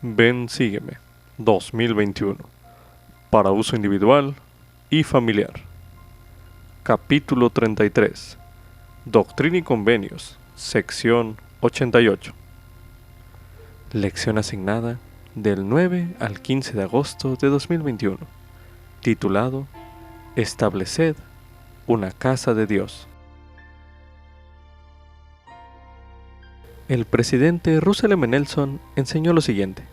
Ven, sígueme. 2021. Para uso individual y familiar. Capítulo 33. Doctrina y Convenios. Sección 88. Lección asignada del 9 al 15 de agosto de 2021. Titulado Estableced una casa de Dios. El presidente Russell M. Nelson enseñó lo siguiente: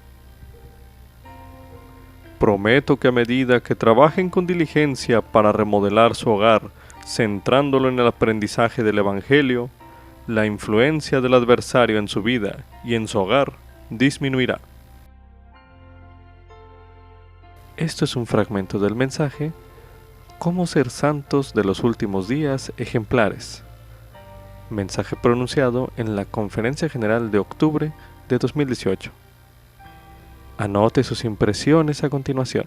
prometo que a medida que trabajen con diligencia para remodelar su hogar, centrándolo en el aprendizaje del Evangelio, la influencia del adversario en su vida y en su hogar disminuirá. Esto es un fragmento del mensaje Cómo ser santos de los últimos días ejemplares. Mensaje pronunciado en la Conferencia General de octubre de 2018. Anote sus impresiones a continuación.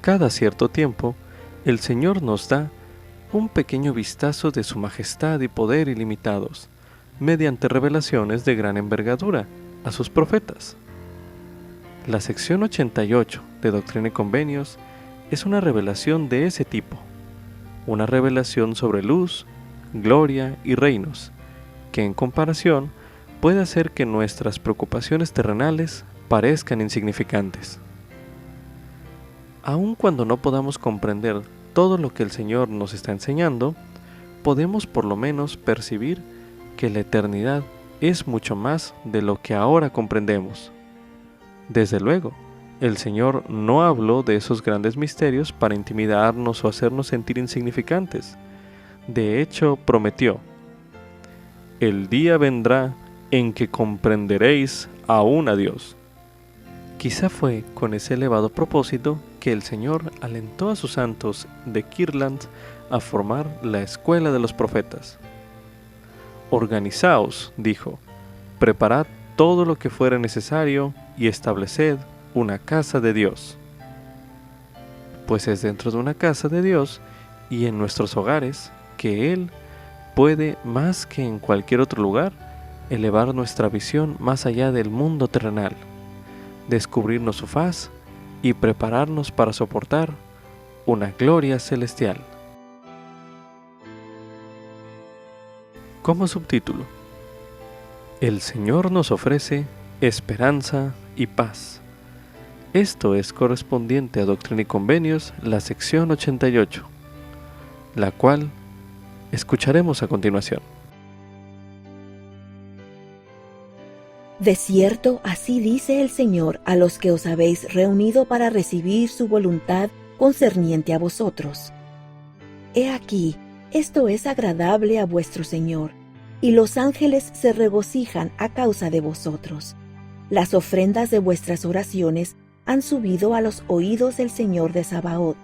Cada cierto tiempo, el Señor nos da un pequeño vistazo de su majestad y poder ilimitados, mediante revelaciones de gran envergadura a sus profetas. La sección 88 de Doctrina y Convenios es una revelación de ese tipo, una revelación sobre luz, gloria y reinos, que en comparación puede hacer que nuestras preocupaciones terrenales parezcan insignificantes. Aun cuando no podamos comprender todo lo que el Señor nos está enseñando, podemos por lo menos percibir que la eternidad es mucho más de lo que ahora comprendemos. Desde luego, el Señor no habló de esos grandes misterios para intimidarnos o hacernos sentir insignificantes. De hecho, prometió: el día vendrá en que comprenderéis aún a Dios. Quizá fue con ese elevado propósito que el Señor alentó a sus santos de Kirtland a formar la Escuela de los Profetas. Organizaos, dijo, preparad todo lo que fuera necesario y estableced una casa de Dios. Pues es dentro de una casa de Dios y en nuestros hogares que Él puede, más que en cualquier otro lugar, elevar nuestra visión más allá del mundo terrenal, descubrirnos su faz y prepararnos para soportar una gloria celestial. Como subtítulo: el Señor nos ofrece esperanza y paz. Esto es correspondiente a Doctrina y Convenios, la sección 88, la cual escucharemos a continuación. De cierto, así dice el Señor a los que os habéis reunido para recibir su voluntad concerniente a vosotros. He aquí, esto es agradable a vuestro Señor, y los ángeles se regocijan a causa de vosotros. Las ofrendas de vuestras oraciones han subido a los oídos del Señor de Sabaoth,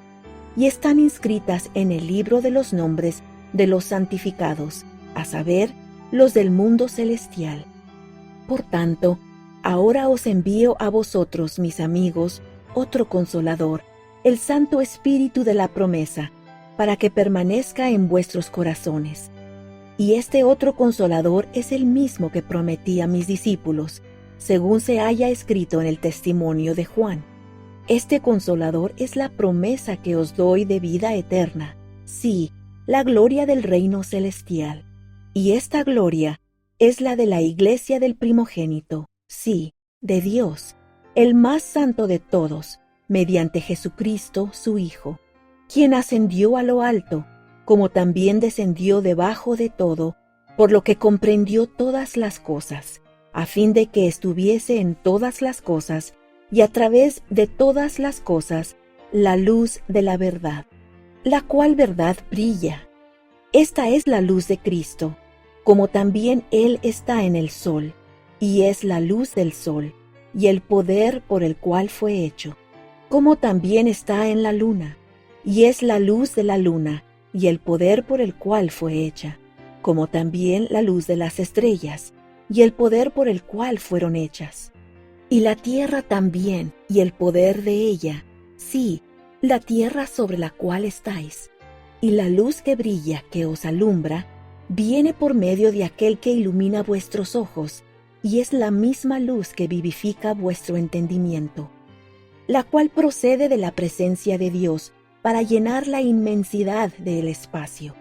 y están inscritas en el libro de los nombres de los santificados, a saber, los del mundo celestial. Por tanto, ahora os envío a vosotros, mis amigos, otro Consolador, el Santo Espíritu de la promesa, para que permanezca en vuestros corazones. Y este otro Consolador es el mismo que prometí a mis discípulos, según se haya escrito en el testimonio de Juan. Este Consolador es la promesa que os doy de vida eterna, sí, la gloria del reino celestial. Y esta gloria es la de la iglesia del primogénito, sí, de Dios, el más santo de todos, mediante Jesucristo su Hijo, quien ascendió a lo alto, como también descendió debajo de todo, por lo que comprendió todas las cosas, a fin de que estuviese en todas las cosas, y a través de todas las cosas, la luz de la verdad, la cual verdad brilla. Esta es la luz de Cristo, como también Él está en el sol, y es la luz del sol, y el poder por el cual fue hecho, como también está en la luna, y es la luz de la luna, y el poder por el cual fue hecha, como también la luz de las estrellas, y el poder por el cual fueron hechas. Y la tierra también, y el poder de ella, sí, la tierra sobre la cual estáis, y la luz que brilla, que os alumbra, viene por medio de aquel que ilumina vuestros ojos, y es la misma luz que vivifica vuestro entendimiento, la cual procede de la presencia de Dios para llenar la inmensidad del espacio.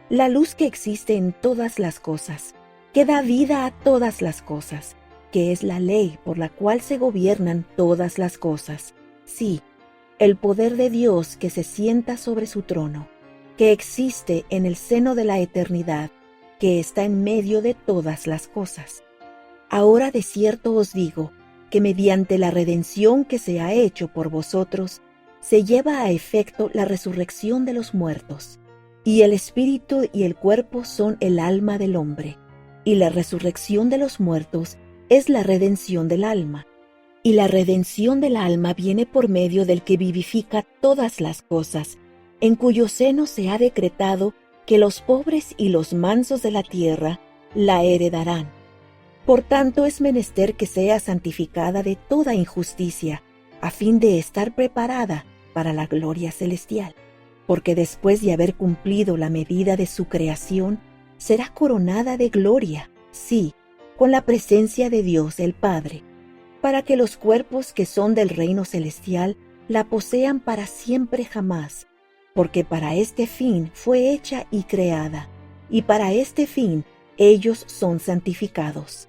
La luz que existe en todas las cosas, que da vida a todas las cosas, que es la ley por la cual se gobiernan todas las cosas. Sí, el poder de Dios que se sienta sobre su trono, que existe en el seno de la eternidad, que está en medio de todas las cosas. Ahora de cierto os digo, que mediante la redención que se ha hecho por vosotros, se lleva a efecto la resurrección de los muertos, y el espíritu y el cuerpo son el alma del hombre, y la resurrección de los muertos es la redención del alma. Y la redención del alma viene por medio del que vivifica todas las cosas, en cuyo seno se ha decretado que los pobres y los mansos de la tierra la heredarán. Por tanto es menester que sea santificada de toda injusticia, a fin de estar preparada para la gloria celestial, porque después de haber cumplido la medida de su creación, será coronada de gloria, sí, con la presencia de Dios el Padre, para que los cuerpos que son del reino celestial la posean para siempre jamás, porque para este fin fue hecha y creada, y para este fin ellos son santificados.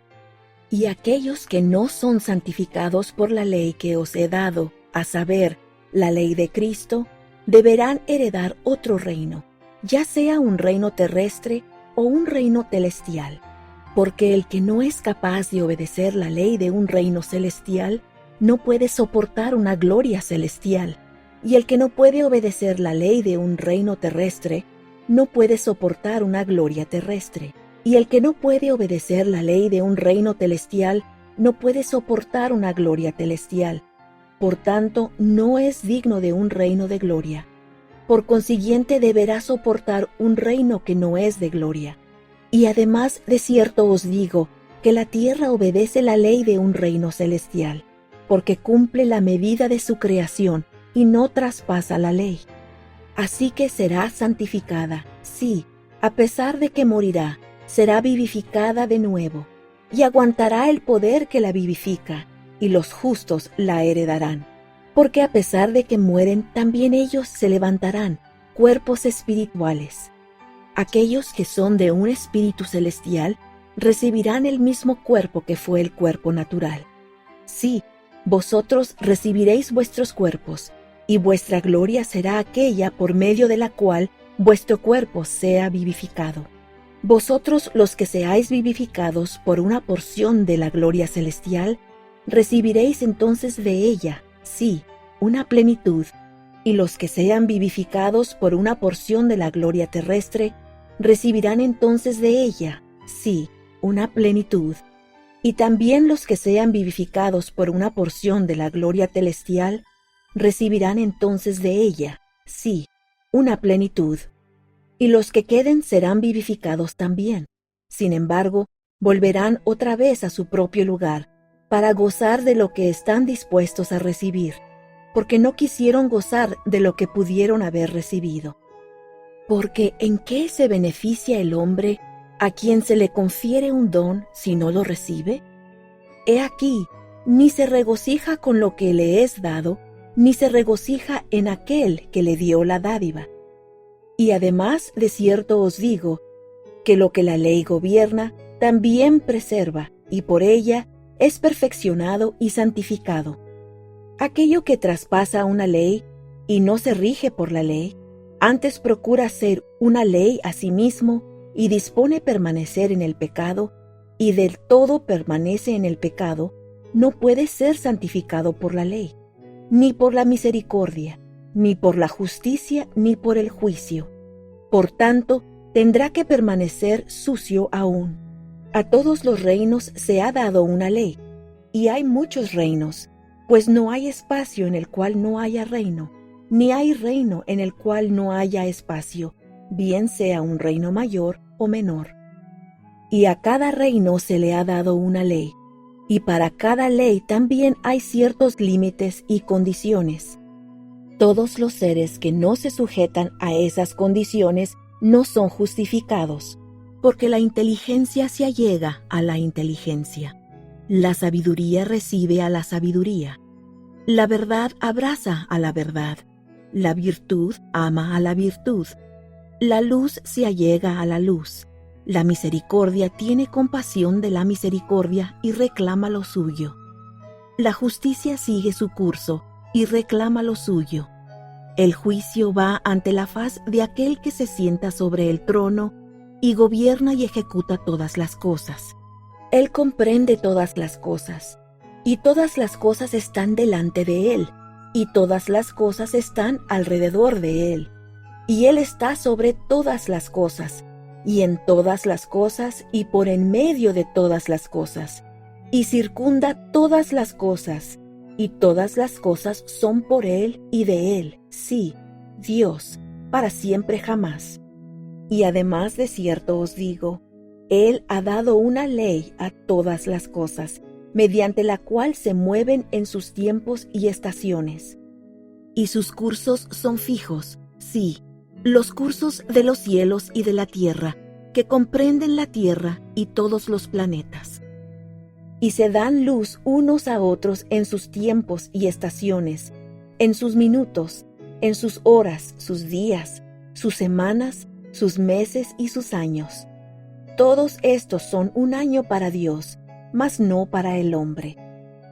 Y aquellos que no son santificados por la ley que os he dado, a saber, la ley de Cristo, deberán heredar otro reino, ya sea un reino terrestre o un reino celestial. Porque el que no es capaz de obedecer la ley de un reino celestial, no puede soportar una gloria celestial. Y el que no puede obedecer la ley de un reino terrestre, no puede soportar una gloria terrestre. Y el que no puede obedecer la ley de un reino celestial, no puede soportar una gloria celestial. Por tanto, no es digno de un reino de gloria. Por consiguiente, deberá soportar un reino que no es de gloria. Y además, de cierto os digo, que la tierra obedece la ley de un reino celestial, porque cumple la medida de su creación y no traspasa la ley. Así que será santificada, sí, a pesar de que morirá, será vivificada de nuevo, y aguantará el poder que la vivifica, y los justos la heredarán. Porque a pesar de que mueren, también ellos se levantarán, cuerpos espirituales. Aquellos que son de un espíritu celestial recibirán el mismo cuerpo que fue el cuerpo natural. Sí, vosotros recibiréis vuestros cuerpos, y vuestra gloria será aquella por medio de la cual vuestro cuerpo sea vivificado. Vosotros los que seáis vivificados por una porción de la gloria celestial, recibiréis entonces de ella, sí, una plenitud, y los que sean vivificados por una porción de la gloria terrestre, recibirán entonces de ella, sí, una plenitud. Y también los que sean vivificados por una porción de la gloria celestial, recibirán entonces de ella, sí, una plenitud. Y los que queden serán vivificados también. Sin embargo, volverán otra vez a su propio lugar, para gozar de lo que están dispuestos a recibir, porque no quisieron gozar de lo que pudieron haber recibido. Porque ¿en qué se beneficia el hombre a quien se le confiere un don si no lo recibe? He aquí, ni se regocija con lo que le es dado, ni se regocija en aquel que le dio la dádiva. Y además, de cierto os digo, que lo que la ley gobierna, también preserva, y por ella es perfeccionado y santificado. Aquello que traspasa una ley y no se rige por la ley, antes procura ser una ley a sí mismo y dispone permanecer en el pecado, y del todo permanece en el pecado, no puede ser santificado por la ley, ni por la misericordia, ni por la justicia, ni por el juicio. Por tanto, tendrá que permanecer sucio aún. A todos los reinos se ha dado una ley, y hay muchos reinos, pues no hay espacio en el cual no haya reino, ni hay reino en el cual no haya espacio, bien sea un reino mayor o menor. Y a cada reino se le ha dado una ley, y para cada ley también hay ciertos límites y condiciones. Todos los seres que no se sujetan a esas condiciones no son justificados, porque la inteligencia se allega a la inteligencia. La sabiduría recibe a la sabiduría. La verdad abraza a la verdad. La virtud ama a la virtud. La luz se allega a la luz. La misericordia tiene compasión de la misericordia y reclama lo suyo. La justicia sigue su curso y reclama lo suyo. El juicio va ante la faz de aquel que se sienta sobre el trono y gobierna y ejecuta todas las cosas. Él comprende todas las cosas, y todas las cosas están delante de él, y todas las cosas están alrededor de él. Y él está sobre todas las cosas, y en todas las cosas, y por en medio de todas las cosas, y circunda todas las cosas, y todas las cosas son por él y de él, sí, Dios, para siempre jamás. Y además de cierto os digo, Él ha dado una ley a todas las cosas, mediante la cual se mueven en sus tiempos y estaciones. Y sus cursos son fijos, sí, los cursos de los cielos y de la tierra, que comprenden la tierra y todos los planetas. Y se dan luz unos a otros en sus tiempos y estaciones, en sus minutos, en sus horas, sus días, sus semanas, sus meses y sus años. Todos estos son un año para Dios, mas no para el hombre.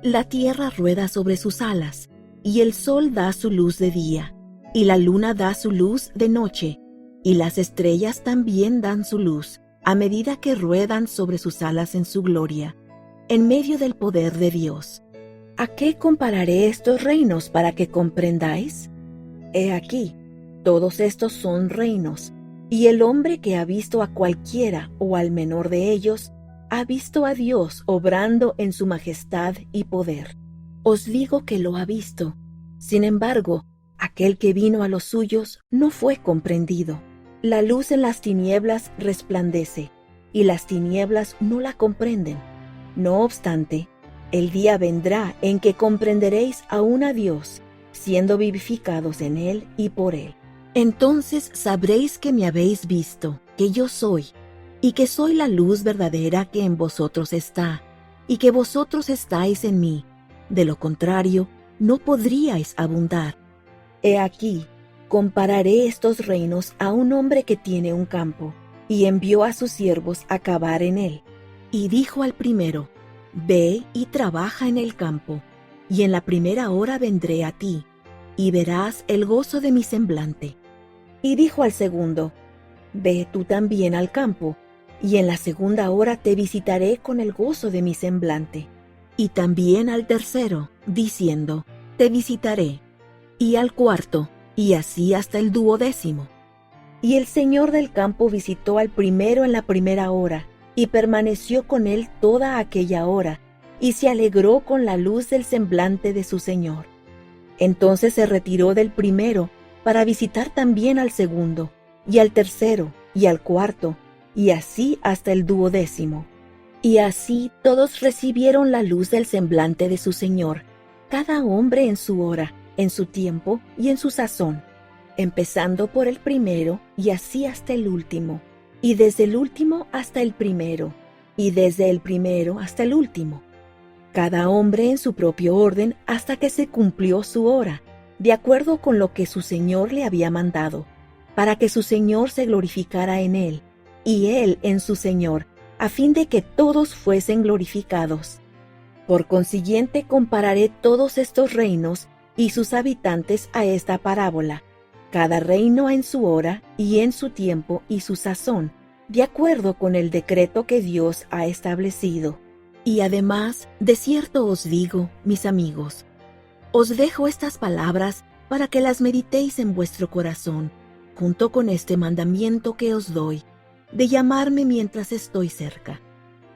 La tierra rueda sobre sus alas, y el sol da su luz de día, y la luna da su luz de noche, y las estrellas también dan su luz, a medida que ruedan sobre sus alas en su gloria, en medio del poder de Dios. ¿A qué compararé estos reinos para que comprendáis? He aquí, todos estos son reinos, y el hombre que ha visto a cualquiera o al menor de ellos, ha visto a Dios obrando en su majestad y poder. Os digo que lo ha visto. Sin embargo, aquel que vino a los suyos no fue comprendido. La luz en las tinieblas resplandece, y las tinieblas no la comprenden. No obstante, el día vendrá en que comprenderéis aún a Dios, siendo vivificados en Él y por Él. Entonces sabréis que me habéis visto, que yo soy, y que soy la luz verdadera que en vosotros está, y que vosotros estáis en mí. De lo contrario, no podríais abundar. He aquí, compararé estos reinos a un hombre que tiene un campo, y envió a sus siervos a cavar en él. Y dijo al primero, ve y trabaja en el campo, y en la primera hora vendré a ti, y verás el gozo de mi semblante. Y dijo al segundo, ve tú también al campo, y en la segunda hora te visitaré con el gozo de mi semblante. Y también al tercero, diciendo, te visitaré, y al cuarto, y así hasta el 12º. Y el señor del campo visitó al primero en la primera hora, y permaneció con él toda aquella hora, y se alegró con la luz del semblante de su señor. Entonces se retiró del primero, para visitar también al segundo, y al tercero, y al cuarto, y así hasta el 12º. Y así todos recibieron la luz del semblante de su Señor, cada hombre en su hora, en su tiempo y en su sazón, empezando por el primero y así hasta el último, y desde el último hasta el primero, y desde el primero hasta el último. Cada hombre en su propio orden hasta que se cumplió su hora, de acuerdo con lo que su Señor le había mandado, para que su Señor se glorificara en él, y él en su Señor, a fin de que todos fuesen glorificados. Por consiguiente, compararé todos estos reinos y sus habitantes a esta parábola, cada reino en su hora y en su tiempo y su sazón, de acuerdo con el decreto que Dios ha establecido. Y además, de cierto os digo, mis amigos, os dejo estas palabras para que las meditéis en vuestro corazón, junto con este mandamiento que os doy, de llamarme mientras estoy cerca.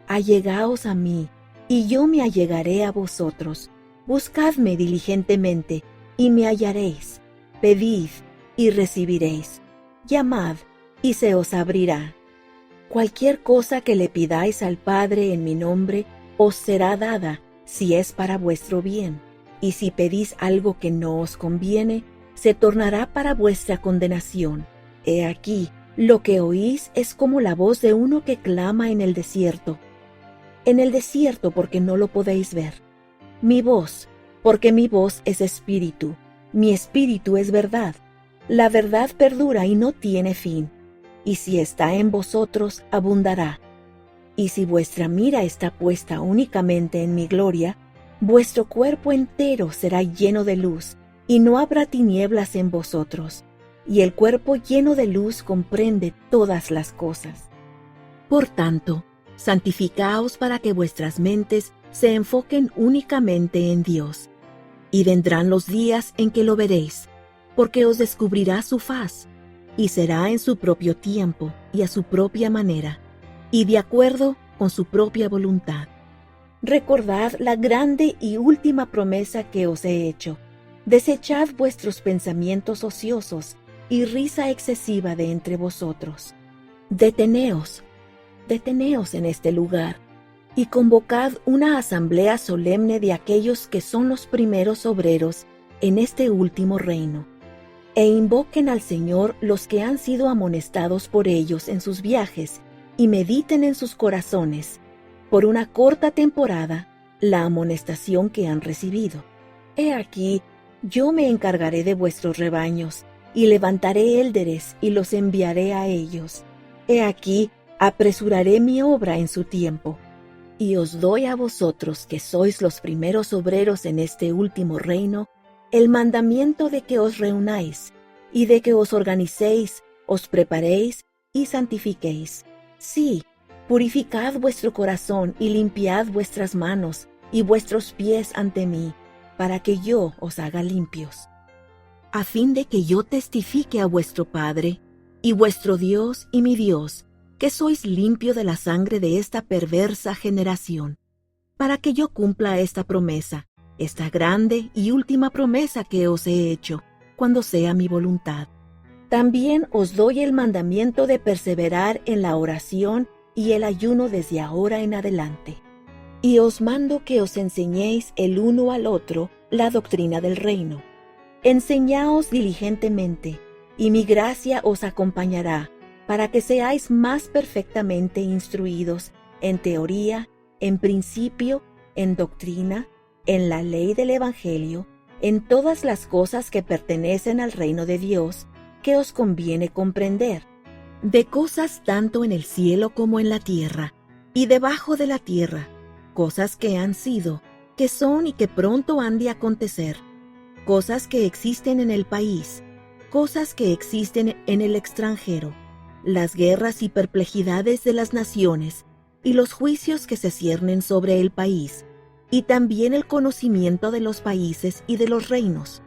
Allegaos a mí, y yo me allegaré a vosotros. Buscadme diligentemente, y me hallaréis. Pedid, y recibiréis. Llamad, y se os abrirá. Cualquier cosa que le pidáis al Padre en mi nombre, os será dada, si es para vuestro bien. Y si pedís algo que no os conviene, se tornará para vuestra condenación. He aquí, Lo que oís es como la voz de uno que clama en el desierto. En el desierto porque no lo podéis ver. Mi voz, porque mi voz es espíritu, mi espíritu es verdad. La verdad perdura y no tiene fin. Y si está en vosotros, abundará. Y si vuestra mira está puesta únicamente en mi gloria, vuestro cuerpo entero será lleno de luz, y no habrá tinieblas en vosotros. Y el cuerpo lleno de luz comprende todas las cosas. Por tanto, santificaos para que vuestras mentes se enfoquen únicamente en Dios. Y vendrán los días en que lo veréis, porque os descubrirá su faz, y será en su propio tiempo y a su propia manera, y de acuerdo con su propia voluntad. Recordad la grande y última promesa que os he hecho. Desechad vuestros pensamientos ociosos y risa excesiva de entre vosotros. Deteneos en este lugar, y convocad una asamblea solemne de aquellos que son los primeros obreros en este último reino, e invoquen al Señor los que han sido amonestados por ellos en sus viajes, y mediten en sus corazones, por una corta temporada, la amonestación que han recibido. He aquí, yo me encargaré de vuestros rebaños, y levantaré élderes y los enviaré a ellos. He aquí, apresuraré mi obra en su tiempo. Y os doy a vosotros, que sois los primeros obreros en este último reino, el mandamiento de que os reunáis, y de que os organicéis, os preparéis y santifiquéis. Sí, purificad vuestro corazón y limpiad vuestras manos y vuestros pies ante mí, para que yo os haga limpios, a fin de que yo testifique a vuestro Padre, y vuestro Dios y mi Dios, que sois limpio de la sangre de esta perversa generación, para que yo cumpla esta promesa, esta grande y última promesa que os he hecho, cuando sea mi voluntad. También os doy el mandamiento de perseverar en la oración y el ayuno desde ahora en adelante. Y os mando que os enseñéis el uno al otro la doctrina del reino. Enseñaos diligentemente, y mi gracia os acompañará, para que seáis más perfectamente instruidos en teoría, en principio, en doctrina, en la ley del Evangelio, en todas las cosas que pertenecen al reino de Dios, que os conviene comprender, de cosas tanto en el cielo como en la tierra, y debajo de la tierra, cosas que han sido, que son y que pronto han de acontecer, cosas que existen en el país, cosas que existen en el extranjero, las guerras y perplejidades de las naciones, y los juicios que se ciernen sobre el país, y también el conocimiento de los países y de los reinos,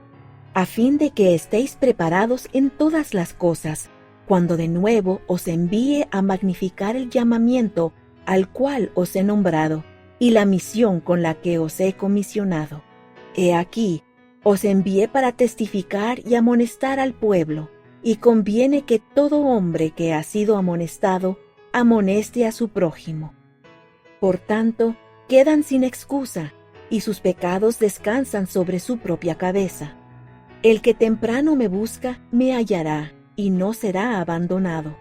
a fin de que estéis preparados en todas las cosas, cuando de nuevo os envíe a magnificar el llamamiento al cual os he nombrado, y la misión con la que os he comisionado. He aquí, os envié para testificar y amonestar al pueblo, y conviene que todo hombre que ha sido amonestado amoneste a su prójimo. Por tanto, quedan sin excusa, y sus pecados descansan sobre su propia cabeza. El que temprano me busca, me hallará, y no será abandonado.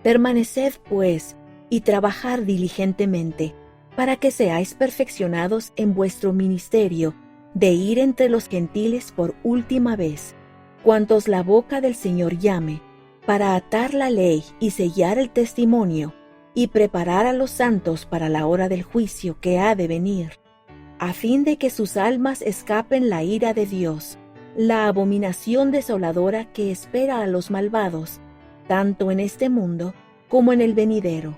Permaneced, pues, y trabajad diligentemente, para que seáis perfeccionados en vuestro ministerio, de ir entre los gentiles por última vez, cuantos la boca del Señor llame, para atar la ley y sellar el testimonio, y preparar a los santos para la hora del juicio que ha de venir, a fin de que sus almas escapen la ira de Dios, la abominación desoladora que espera a los malvados, tanto en este mundo como en el venidero.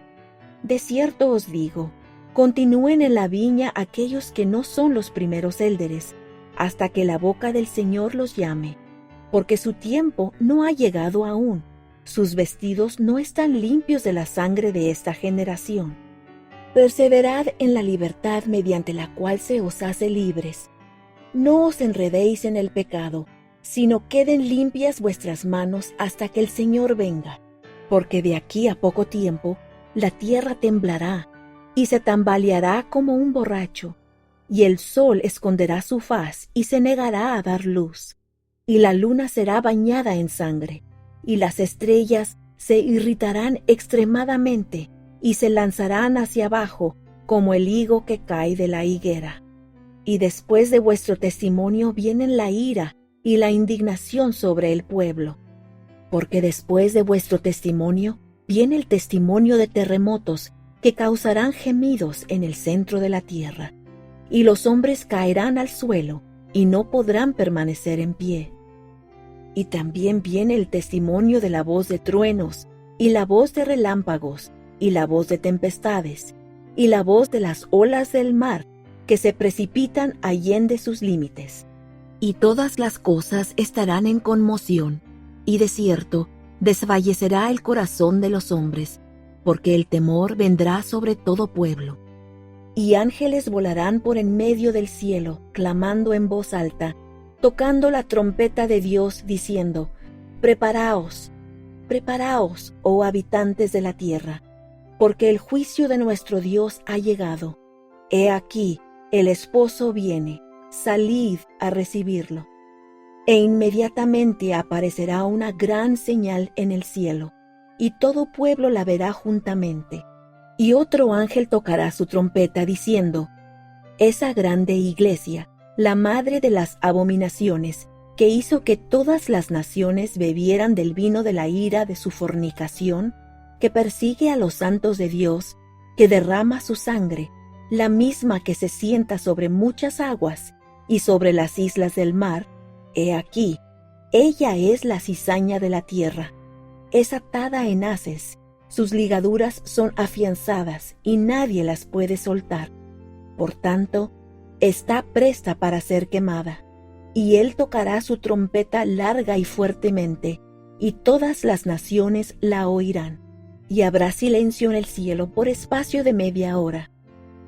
De cierto os digo, continúen en la viña aquellos que no son los primeros élderes, hasta que la boca del Señor los llame, porque su tiempo no ha llegado aún. Sus vestidos no están limpios de la sangre de esta generación. Perseverad en la libertad mediante la cual se os hace libres. No os enredéis en el pecado, sino queden limpias vuestras manos hasta que el Señor venga, porque de aquí a poco tiempo la tierra temblará y se tambaleará como un borracho, y el sol esconderá su faz y se negará a dar luz, y la luna será bañada en sangre, y las estrellas se irritarán extremadamente y se lanzarán hacia abajo como el higo que cae de la higuera. Y después de vuestro testimonio vienen la ira y la indignación sobre el pueblo. Porque después de vuestro testimonio viene el testimonio de terremotos que causarán gemidos en el centro de la tierra, y los hombres caerán al suelo y no podrán permanecer en pie. Y también viene el testimonio de la voz de truenos, y la voz de relámpagos, y la voz de tempestades, y la voz de las olas del mar, que se precipitan allende sus límites. Y todas las cosas estarán en conmoción, y de cierto desfallecerá el corazón de los hombres, porque el temor vendrá sobre todo pueblo. Y ángeles volarán por en medio del cielo, clamando en voz alta, tocando la trompeta de Dios, diciendo: Preparaos, preparaos, oh habitantes de la tierra, porque el juicio de nuestro Dios ha llegado. He aquí, el esposo viene, salid a recibirlo. E inmediatamente aparecerá una gran señal en el cielo, y todo pueblo la verá juntamente. Y otro ángel tocará su trompeta diciendo: Esa grande iglesia, la madre de las abominaciones, que hizo que todas las naciones bebieran del vino de la ira de su fornicación, que persigue a los santos de Dios, que derrama su sangre, la misma que se sienta sobre muchas aguas y sobre las islas del mar, he aquí, ella es la cizaña de la tierra, es atada en haces, sus ligaduras son afianzadas y nadie las puede soltar. Por tanto, está presta para ser quemada, y él tocará su trompeta larga y fuertemente, y todas las naciones la oirán, y habrá silencio en el cielo por espacio de media hora,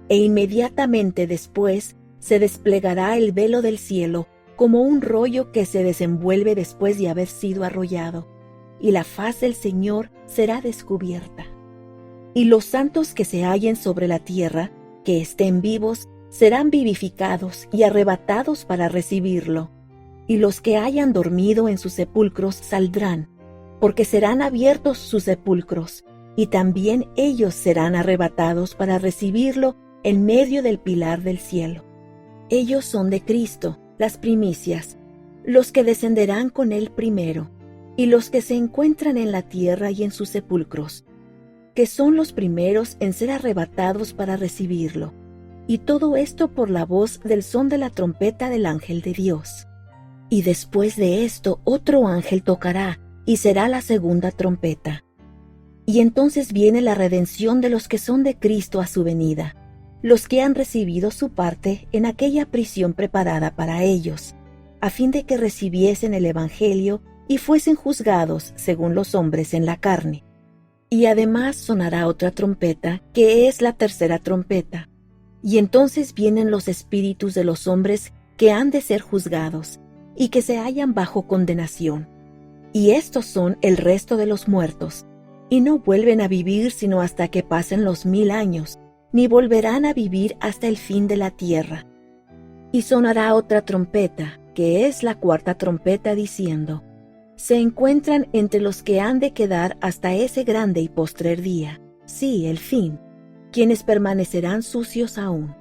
e inmediatamente después se desplegará el velo del cielo como un rollo que se desenvuelve después de haber sido arrollado, y la faz del Señor será descubierta. Y los santos que se hallen sobre la tierra, que estén vivos, serán vivificados y arrebatados para recibirlo, y los que hayan dormido en sus sepulcros saldrán, porque serán abiertos sus sepulcros, y también ellos serán arrebatados para recibirlo en medio del pilar del cielo. Ellos son de Cristo, las primicias, los que descenderán con él primero, y los que se encuentran en la tierra y en sus sepulcros, que son los primeros en ser arrebatados para recibirlo. Y todo esto por la voz del son de la trompeta del ángel de Dios. Y después de esto otro ángel tocará, y será la segunda trompeta. Y entonces viene la redención de los que son de Cristo a su venida, los que han recibido su parte en aquella prisión preparada para ellos, a fin de que recibiesen el evangelio y fuesen juzgados según los hombres en la carne. Y además sonará otra trompeta, que es la tercera trompeta. Y entonces vienen los espíritus de los hombres que han de ser juzgados, y que se hallan bajo condenación. Y estos son el resto de los muertos, y no vuelven a vivir sino hasta que pasen los 1000 años, ni volverán a vivir hasta el fin de la tierra. Y sonará otra trompeta, que es la cuarta trompeta, diciendo: Se encuentran entre los que han de quedar hasta ese grande y postrer día, sí, el fin, quienes permanecerán sucios aún.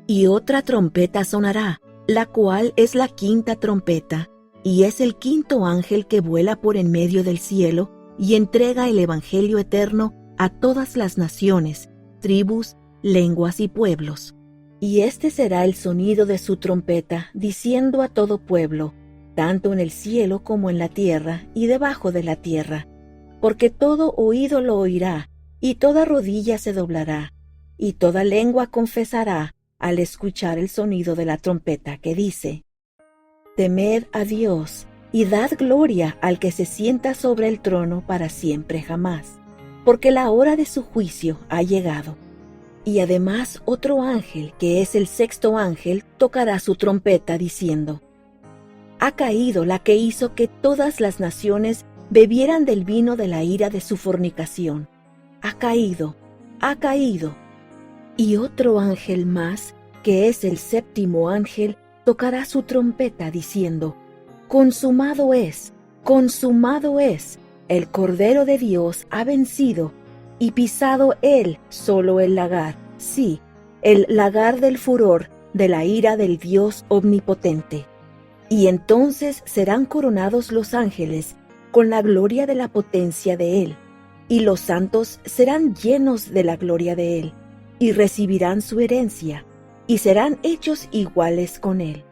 Y otra trompeta sonará, la cual es la quinta trompeta, y es el quinto ángel que vuela por en medio del cielo y entrega el evangelio eterno a todas las naciones, tribus, lenguas y pueblos. Y este será el sonido de su trompeta, diciendo a todo pueblo, tanto en el cielo como en la tierra y debajo de la tierra, porque todo oído lo oirá, y toda rodilla se doblará, y toda lengua confesará al escuchar el sonido de la trompeta que dice: Temed a Dios, y dad gloria al que se sienta sobre el trono para siempre jamás, porque la hora de su juicio ha llegado. Y además otro ángel, que es el sexto ángel, tocará su trompeta diciendo: Ha caído la que hizo que todas las naciones bebieran del vino de la ira de su fornicación. Ha caído, ha caído. Y otro ángel más, que es el séptimo ángel, tocará su trompeta diciendo: Consumado es, consumado es. el Cordero de Dios ha vencido y pisado él solo el lagar, sí, el lagar del furor de la ira del Dios omnipotente. Y entonces serán coronados los ángeles con la gloria de la potencia de él, y los santos serán llenos de la gloria de él, y recibirán su herencia, y serán hechos iguales con él.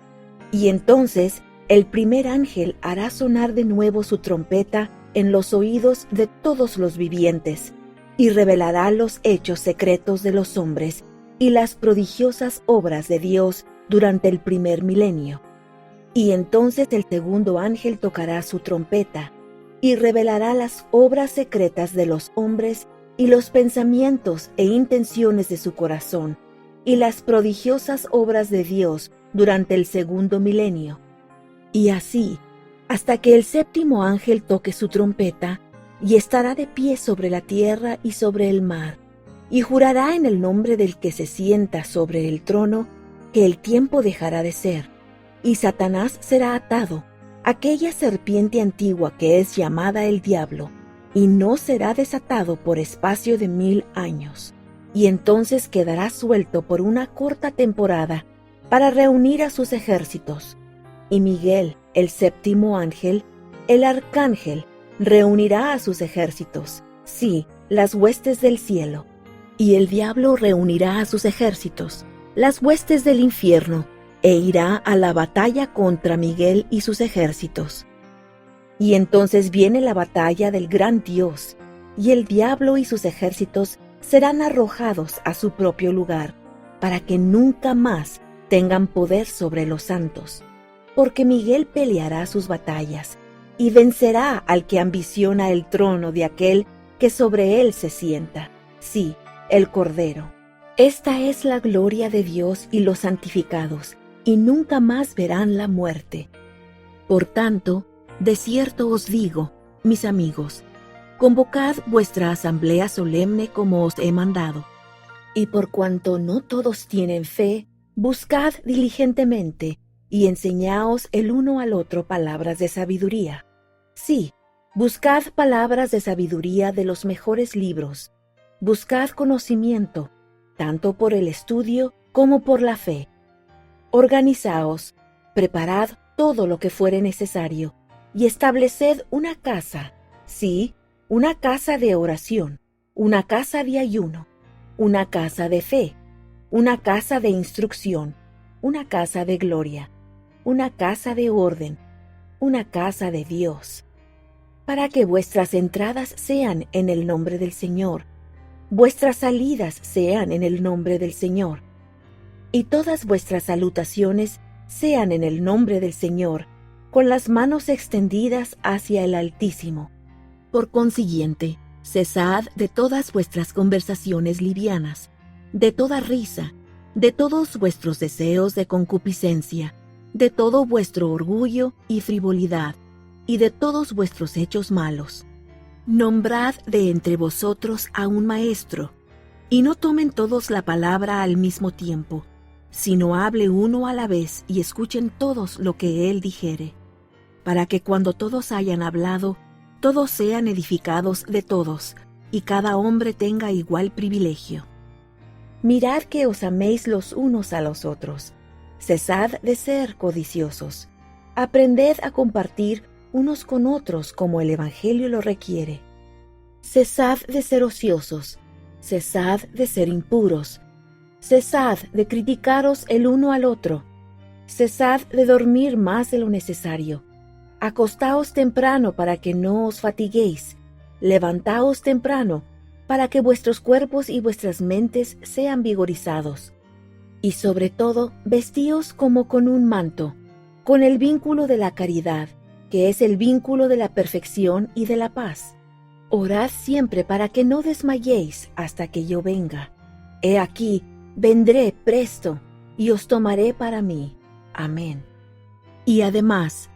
Y entonces el primer ángel hará sonar de nuevo su trompeta en los oídos de todos los vivientes, y revelará los hechos secretos de los hombres y las prodigiosas obras de Dios durante el primer milenio. Y entonces el segundo ángel tocará su trompeta, y revelará las obras secretas de los hombres y los pensamientos e intenciones de su corazón, y las prodigiosas obras de Dios durante el segundo milenio. Y así, hasta que el séptimo ángel toque su trompeta, y estará de pie sobre la tierra y sobre el mar, y jurará en el nombre del que se sienta sobre el trono, que el tiempo dejará de ser, y Satanás será atado, aquella serpiente antigua que es llamada el diablo, y no será desatado por espacio de 1000 años. Y entonces quedará suelto por una corta temporada para reunir a sus ejércitos. Y Miguel, el séptimo ángel, el arcángel, reunirá a sus ejércitos, sí, las huestes del cielo. Y el diablo reunirá a sus ejércitos, las huestes del infierno, e irá a la batalla contra Miguel y sus ejércitos. Y entonces viene la batalla del gran Dios, y el diablo y sus ejércitos serán arrojados a su propio lugar, para que nunca más tengan poder sobre los santos, porque Miguel peleará sus batallas, y vencerá al que ambiciona el trono de aquel que sobre él se sienta, sí, el Cordero. Esta es la gloria de Dios y los santificados, y nunca más verán la muerte. Por tanto, de cierto os digo, mis amigos, convocad vuestra asamblea solemne como os he mandado. Y por cuanto no todos tienen fe, buscad diligentemente, y enseñaos el uno al otro palabras de sabiduría. Sí, buscad palabras de sabiduría de los mejores libros. Buscad conocimiento, tanto por el estudio como por la fe. Organizaos, preparad todo lo que fuere necesario, y estableced una casa, sí, una casa de oración, una casa de ayuno, una casa de fe, una casa de instrucción, una casa de gloria, una casa de orden, una casa de Dios, para que vuestras entradas sean en el nombre del Señor, vuestras salidas sean en el nombre del Señor, y todas vuestras salutaciones sean en el nombre del Señor, con las manos extendidas hacia el Altísimo. Por consiguiente, cesad de todas vuestras conversaciones livianas, de toda risa, de todos vuestros deseos de concupiscencia, de todo vuestro orgullo y frivolidad, y de todos vuestros hechos malos. Nombrad de entre vosotros a un maestro, y no tomen todos la palabra al mismo tiempo, sino hable uno a la vez y escuchen todos lo que él dijere, para que cuando todos hayan hablado, todos sean edificados de todos, y cada hombre tenga igual privilegio. Mirad que os améis los unos a los otros. Cesad de ser codiciosos. Aprended a compartir unos con otros como el Evangelio lo requiere. Cesad de ser ociosos. Cesad de ser impuros. Cesad de criticaros el uno al otro. Cesad de dormir más de lo necesario. Acostaos temprano para que no os fatiguéis. Levantaos temprano para que vuestros cuerpos y vuestras mentes sean vigorizados. Y sobre todo, vestíos como con un manto, con el vínculo de la caridad, que es el vínculo de la perfección y de la paz. Orad siempre para que no desmayéis hasta que yo venga. He aquí, vendré presto, y os tomaré para mí. Amén. Y además,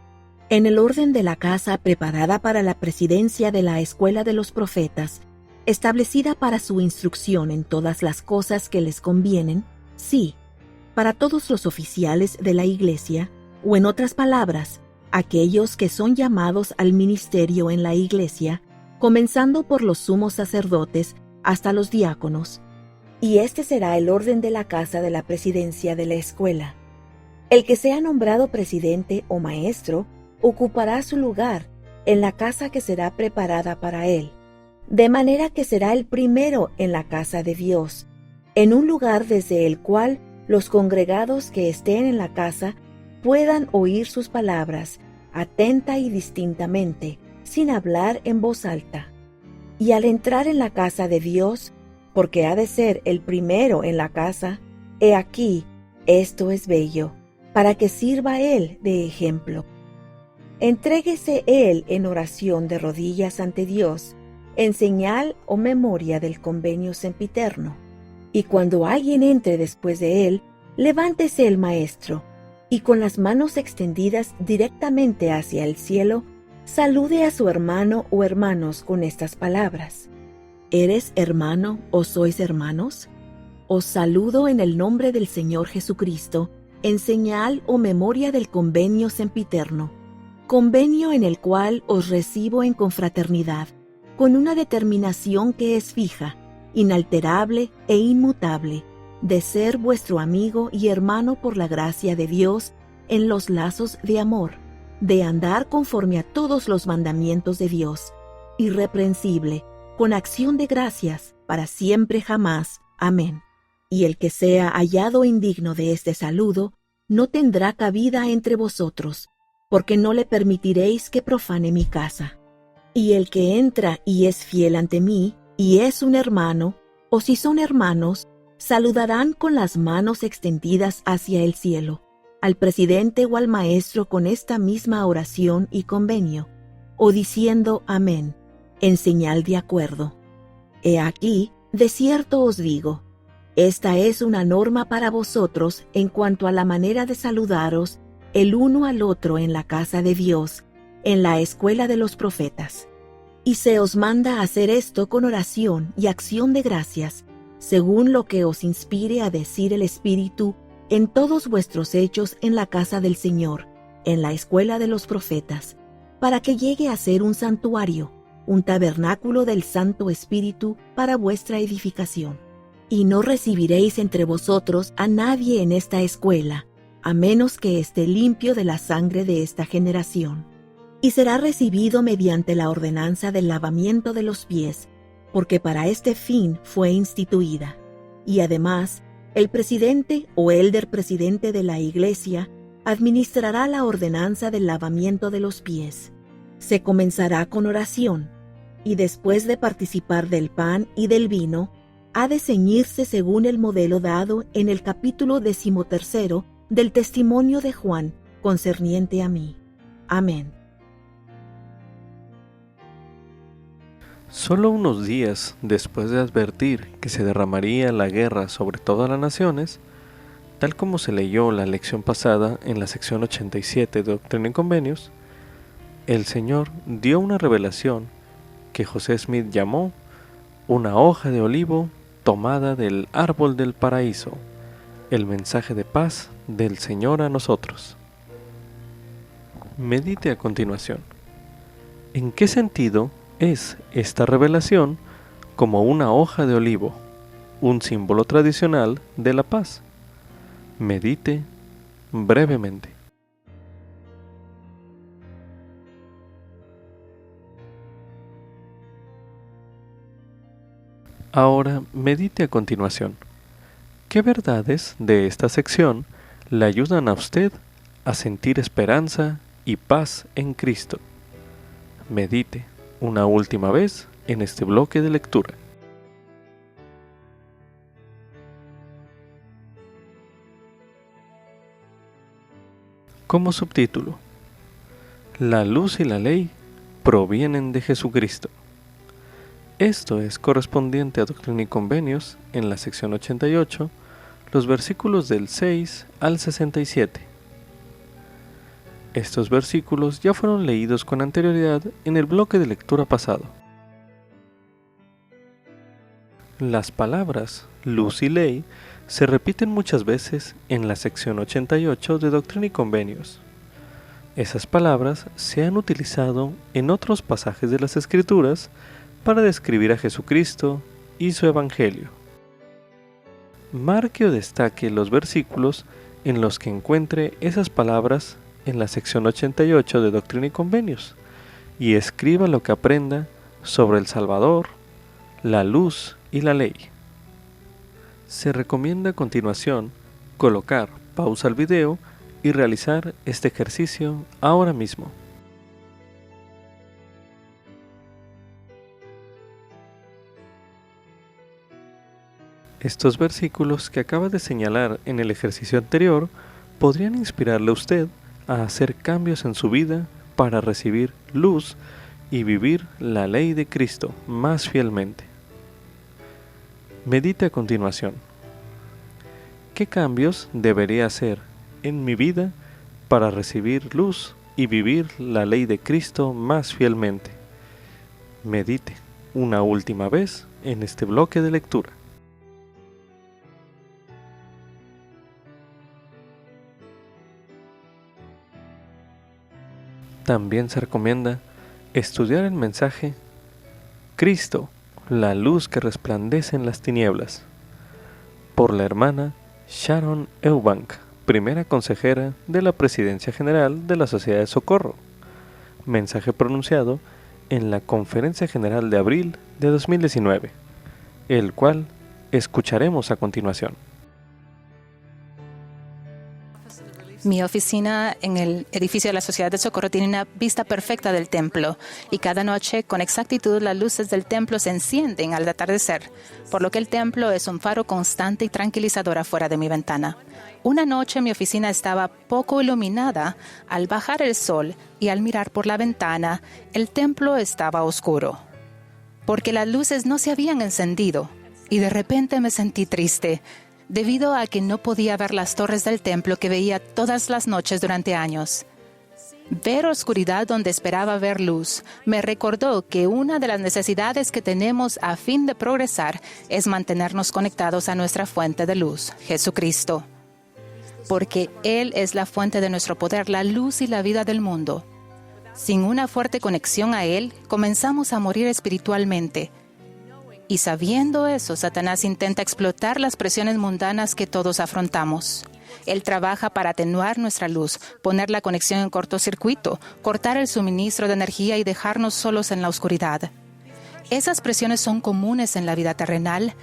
en el orden de la casa preparada para la presidencia de la escuela de los profetas, establecida para su instrucción en todas las cosas que les convienen, sí, para todos los oficiales de la iglesia, o en otras palabras, aquellos que son llamados al ministerio en la iglesia, comenzando por los sumos sacerdotes hasta los diáconos. Y este será el orden de la casa de la presidencia de la escuela. El que sea nombrado presidente o maestro ocupará su lugar en la casa que será preparada para él, de manera que será el primero en la casa de Dios, en un lugar desde el cual los congregados que estén en la casa puedan oír sus palabras atenta y distintamente, sin hablar en voz alta. Y al entrar en la casa de Dios, porque ha de ser el primero en la casa, he aquí, esto es bello, para que sirva él de ejemplo. Entréguese él en oración de rodillas ante Dios, en señal o memoria del convenio sempiterno. Y cuando alguien entre después de él, levántese el maestro, y con las manos extendidas directamente hacia el cielo, salude a su hermano o hermanos con estas palabras. ¿Eres hermano o sois hermanos? Os saludo en el nombre del Señor Jesucristo, en señal o memoria del convenio sempiterno, convenio en el cual os recibo en confraternidad, con una determinación que es fija, inalterable e inmutable, de ser vuestro amigo y hermano por la gracia de Dios en los lazos de amor, de andar conforme a todos los mandamientos de Dios, irreprensible, con acción de gracias, para siempre jamás. Amén. Y el que sea hallado indigno de este saludo, no tendrá cabida entre vosotros, porque no le permitiréis que profane mi casa. Y el que entra y es fiel ante mí, y es un hermano, o si son hermanos, saludarán con las manos extendidas hacia el cielo, al presidente o al maestro con esta misma oración y convenio, o diciendo amén, en señal de acuerdo. He aquí, de cierto os digo, esta es una norma para vosotros en cuanto a la manera de saludaros el uno al otro en la casa de Dios, en la escuela de los profetas. Y se os manda hacer esto con oración y acción de gracias, según lo que os inspire a decir el Espíritu en todos vuestros hechos en la casa del Señor, en la escuela de los profetas, para que llegue a ser un santuario, un tabernáculo del Santo Espíritu para vuestra edificación. Y no recibiréis entre vosotros a nadie en esta escuela, a menos que esté limpio de la sangre de esta generación. Y será recibido mediante la ordenanza del lavamiento de los pies, porque para este fin fue instituida. Y además, el presidente o elder presidente de la iglesia administrará la ordenanza del lavamiento de los pies. Se comenzará con oración, y después de participar del pan y del vino, ha de ceñirse según el modelo dado en el capítulo 13 del testimonio de Juan concerniente a mí. Amén. Solo unos días después de advertir que se derramaría la guerra sobre todas las naciones, tal como se leyó la lección pasada en la sección 87 de Doctrina y Convenios, el Señor dio una revelación que José Smith llamó una hoja de olivo tomada del árbol del paraíso, el mensaje de paz del Señor a nosotros. Medite a continuación. ¿En qué sentido es esta revelación como una hoja de olivo, un símbolo tradicional de la paz? Medite brevemente. Ahora medite a continuación. ¿Qué verdades de esta sección le ayudan a usted a sentir esperanza y paz en Cristo? Medite una última vez en este bloque de lectura. Como subtítulo: La luz y la ley provienen de Jesucristo. Esto es correspondiente a Doctrina y Convenios en la sección 88, los versículos del 6 al 67. Estos versículos ya fueron leídos con anterioridad en el bloque de lectura pasado. Las palabras luz y ley se repiten muchas veces en la sección 88 de Doctrina y Convenios. Esas palabras se han utilizado en otros pasajes de las Escrituras para describir a Jesucristo y su Evangelio. Marque o destaque los versículos en los que encuentre esas palabras en la sección 88 de Doctrina y Convenios y escriba lo que aprenda sobre el Salvador, la luz y la ley. Se recomienda a continuación colocar pausa al video y realizar este ejercicio ahora mismo. Estos versículos que acaba de señalar en el ejercicio anterior podrían inspirarle a usted a hacer cambios en su vida para recibir luz y vivir la ley de Cristo más fielmente. Medite a continuación. ¿Qué cambios debería hacer en mi vida para recibir luz y vivir la ley de Cristo más fielmente? Medite una última vez en este bloque de lectura. También se recomienda estudiar el mensaje Cristo, la luz que resplandece en las tinieblas, por la hermana Sharon Eubank, primera consejera de la Presidencia General de la Sociedad de Socorro. Mensaje pronunciado en la Conferencia General de abril de 2019, el cual escucharemos a continuación. Mi oficina en el edificio de la Sociedad de Socorro tiene una vista perfecta del templo y cada noche con exactitud las luces del templo se encienden al atardecer, por lo que el templo es un faro constante y tranquilizador afuera de mi ventana. Una noche mi oficina estaba poco iluminada. Al bajar el sol y al mirar por la ventana, el templo estaba oscuro, porque las luces no se habían encendido y de repente me sentí triste, debido a que no podía ver las torres del templo que veía todas las noches durante años. Ver oscuridad donde esperaba ver luz me recordó que una de las necesidades que tenemos a fin de progresar es mantenernos conectados a nuestra fuente de luz, Jesucristo. Porque Él es la fuente de nuestro poder, la luz y la vida del mundo. Sin una fuerte conexión a Él, comenzamos a morir espiritualmente. Y sabiendo eso, Satanás intenta explotar las presiones mundanas que todos afrontamos. Él trabaja para atenuar nuestra luz, poner la conexión en cortocircuito, cortar el suministro de energía y dejarnos solos en la oscuridad. Esas presiones son comunes en la vida terrenal,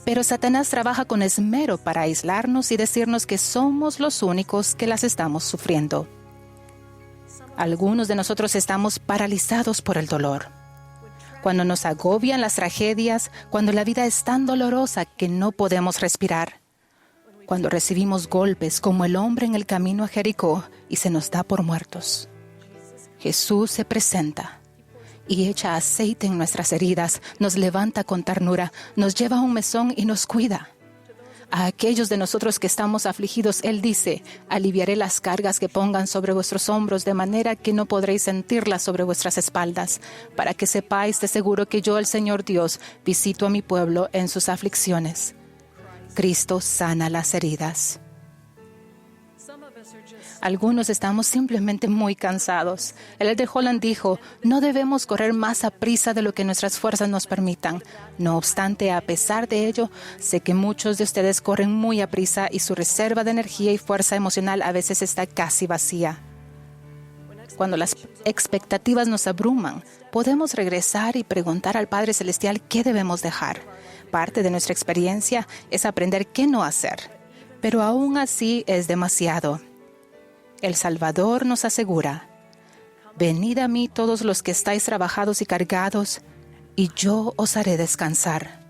pero Satanás trabaja con esmero para aislarnos y decirnos que somos los únicos que las estamos sufriendo. Algunos de nosotros estamos paralizados por el dolor. Cuando nos agobian las tragedias, cuando la vida es tan dolorosa que no podemos respirar, cuando recibimos golpes como el hombre en el camino a Jericó y se nos da por muertos. Jesús se presenta y echa aceite en nuestras heridas, nos levanta con ternura, nos lleva a un mesón y nos cuida. A aquellos de nosotros que estamos afligidos, Él dice: aliviaré las cargas que pongan sobre vuestros hombros, de manera que no podréis sentirlas sobre vuestras espaldas, para que sepáis de seguro que yo, el Señor Dios, visito a mi pueblo en sus aflicciones. Cristo sana las heridas. Algunos estamos simplemente muy cansados. El Elder Holland dijo: no debemos correr más a prisa de lo que nuestras fuerzas nos permitan. No obstante, a pesar de ello, sé que muchos de ustedes corren muy a prisa y su reserva de energía y fuerza emocional a veces está casi vacía. Cuando las expectativas nos abruman, podemos regresar y preguntar al Padre Celestial qué debemos dejar. Parte de nuestra experiencia es aprender qué no hacer, pero aún así es demasiado. El Salvador nos asegura: venid a mí todos los que estáis trabajados y cargados, y yo os haré descansar.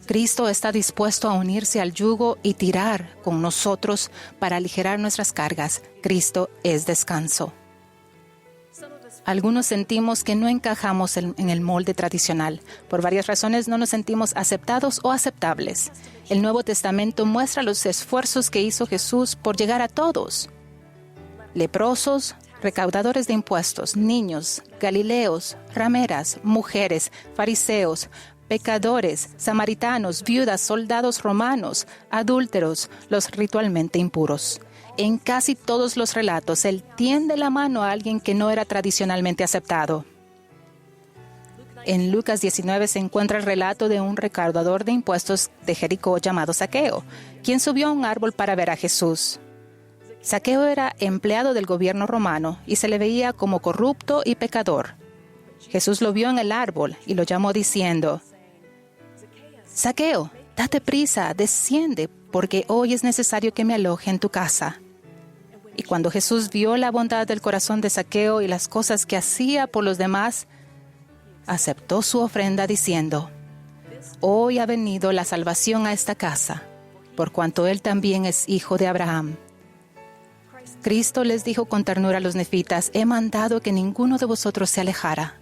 Cristo está dispuesto a unirse al yugo y tirar con nosotros para aligerar nuestras cargas. Cristo es descanso. Algunos sentimos que no encajamos en el molde tradicional. Por varias razones no nos sentimos aceptados o aceptables. El Nuevo Testamento muestra los esfuerzos que hizo Jesús por llegar a todos. Leprosos, recaudadores de impuestos, niños, galileos, rameras, mujeres, fariseos, pecadores, samaritanos, viudas, soldados romanos, adúlteros, los ritualmente impuros. En casi todos los relatos, Él tiende la mano a alguien que no era tradicionalmente aceptado. En Lucas 19 se encuentra el relato de un recaudador de impuestos de Jericó llamado Zaqueo, quien subió a un árbol para ver a Jesús. Zaqueo era empleado del gobierno romano y se le veía como corrupto y pecador. Jesús lo vio en el árbol y lo llamó diciendo: «Zaqueo, date prisa, desciende, porque hoy es necesario que me aloje en tu casa». Y cuando Jesús vio la bondad del corazón de Zaqueo y las cosas que hacía por los demás, aceptó su ofrenda diciendo: «Hoy ha venido la salvación a esta casa, por cuanto él también es hijo de Abraham». Cristo les dijo con ternura a los nefitas: «He mandado que ninguno de vosotros se alejara».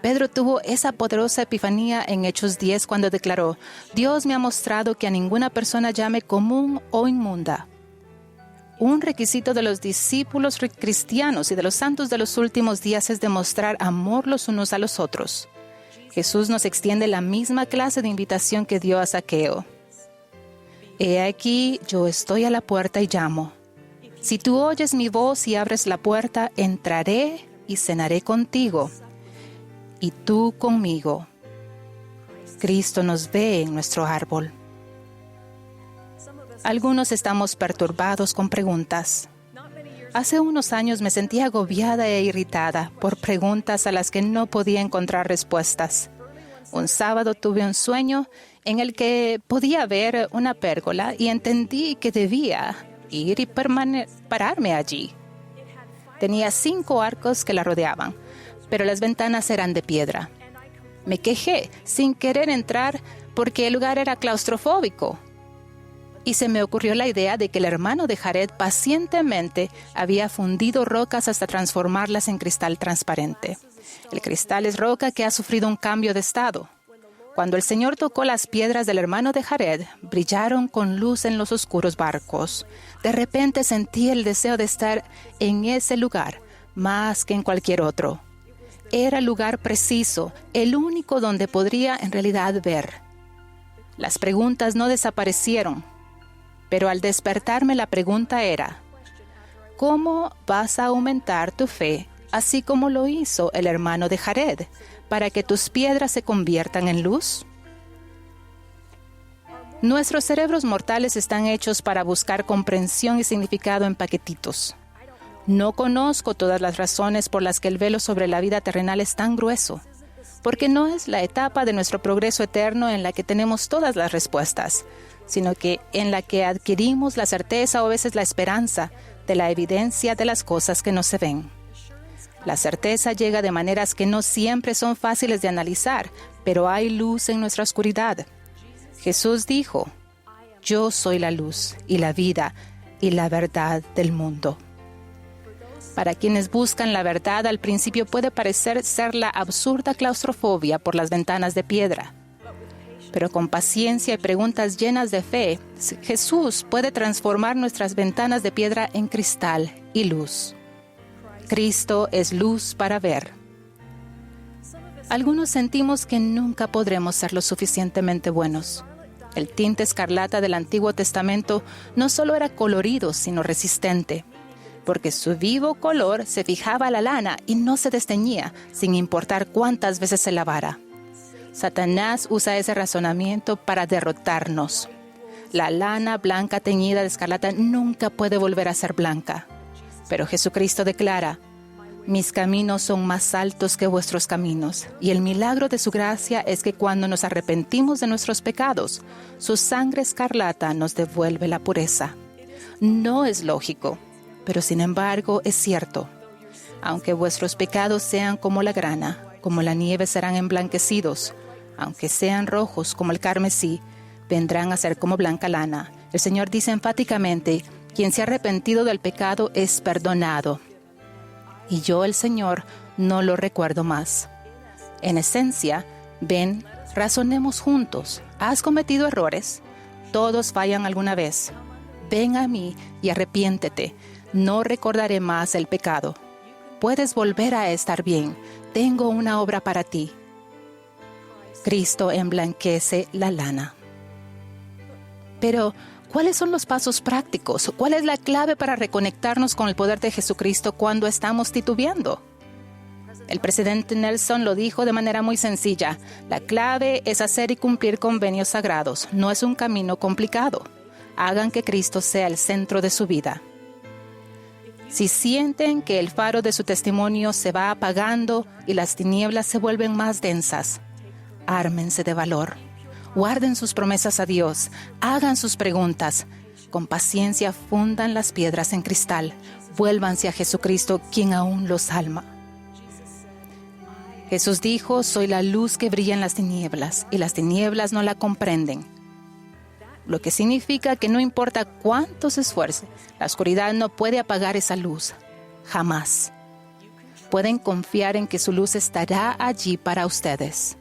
Pedro tuvo esa poderosa epifanía en Hechos 10 cuando declaró: «Dios me ha mostrado que a ninguna persona llame común o inmunda». Un requisito de los discípulos cristianos y de los santos de los últimos días es demostrar amor los unos a los otros. Jesús nos extiende la misma clase de invitación que dio a Zaqueo. «He aquí, yo estoy a la puerta y llamo. Si tú oyes mi voz y abres la puerta, entraré y cenaré contigo, y tú conmigo». Cristo nos ve en nuestro árbol. Algunos estamos perturbados con preguntas. Hace unos años me sentía agobiada e irritada por preguntas a las que no podía encontrar respuestas. Un sábado tuve un sueño en el que podía ver una pérgola y entendí que debía ir y pararme allí. Tenía 5 arcos que la rodeaban, pero las ventanas eran de piedra. Me quejé sin querer entrar porque el lugar era claustrofóbico. Y se me ocurrió la idea de que el hermano de Jared pacientemente había fundido rocas hasta transformarlas en cristal transparente. El cristal es roca que ha sufrido un cambio de estado. Cuando el Señor tocó las piedras del hermano de Jared, brillaron con luz en los oscuros barcos. De repente sentí el deseo de estar en ese lugar, más que en cualquier otro. Era el lugar preciso, el único donde podría en realidad ver. Las preguntas no desaparecieron, pero al despertarme la pregunta era: ¿cómo vas a aumentar tu fe, así como lo hizo el hermano de Jared, para que tus piedras se conviertan en luz? Nuestros cerebros mortales están hechos para buscar comprensión y significado en paquetitos. No conozco todas las razones por las que el velo sobre la vida terrenal es tan grueso, porque no es la etapa de nuestro progreso eterno en la que tenemos todas las respuestas, sino que en la que adquirimos la certeza o a veces la esperanza de la evidencia de las cosas que no se ven. La certeza llega de maneras que no siempre son fáciles de analizar, pero hay luz en nuestra oscuridad. Jesús dijo: «Yo soy la luz y la vida y la verdad del mundo». Para quienes buscan la verdad, al principio puede parecer ser la absurda claustrofobia por las ventanas de piedra. Pero con paciencia y preguntas llenas de fe, Jesús puede transformar nuestras ventanas de piedra en cristal y luz. Cristo es luz para ver. Algunos sentimos que nunca podremos ser lo suficientemente buenos. El tinte escarlata del Antiguo Testamento no solo era colorido, sino resistente, porque su vivo color se fijaba a la lana y no se desteñía, sin importar cuántas veces se lavara. Satanás usa ese razonamiento para derrotarnos. La lana blanca teñida de escarlata nunca puede volver a ser blanca. Pero Jesucristo declara: «Mis caminos son más altos que vuestros caminos». Y el milagro de su gracia es que cuando nos arrepentimos de nuestros pecados, su sangre escarlata nos devuelve la pureza. No es lógico, pero sin embargo es cierto. Aunque vuestros pecados sean como la grana, como la nieve serán emblanquecidos. Aunque sean rojos como el carmesí, vendrán a ser como blanca lana. El Señor dice enfáticamente: quien se ha arrepentido del pecado es perdonado. Y yo, el Señor, no lo recuerdo más. En esencia, ven, razonemos juntos. ¿Has cometido errores? Todos fallan alguna vez. Ven a mí y arrepiéntete. No recordaré más el pecado. Puedes volver a estar bien. Tengo una obra para ti. Cristo emblanquece la lana. Pero, ¿cuáles son los pasos prácticos? ¿Cuál es la clave para reconectarnos con el poder de Jesucristo cuando estamos titubeando? El presidente Nelson lo dijo de manera muy sencilla. La clave es hacer y cumplir convenios sagrados. No es un camino complicado. Hagan que Cristo sea el centro de su vida. Si sienten que el faro de su testimonio se va apagando y las tinieblas se vuelven más densas, ármense de valor. Guarden sus promesas a Dios. Hagan sus preguntas. Con paciencia fundan las piedras en cristal. Vuélvanse a Jesucristo, quien aún los salva. Jesús dijo, soy la luz que brilla en las tinieblas, y las tinieblas no la comprenden. Lo que significa que no importa cuánto se esfuerce, la oscuridad no puede apagar esa luz. Jamás. Pueden confiar en que su luz estará allí para ustedes.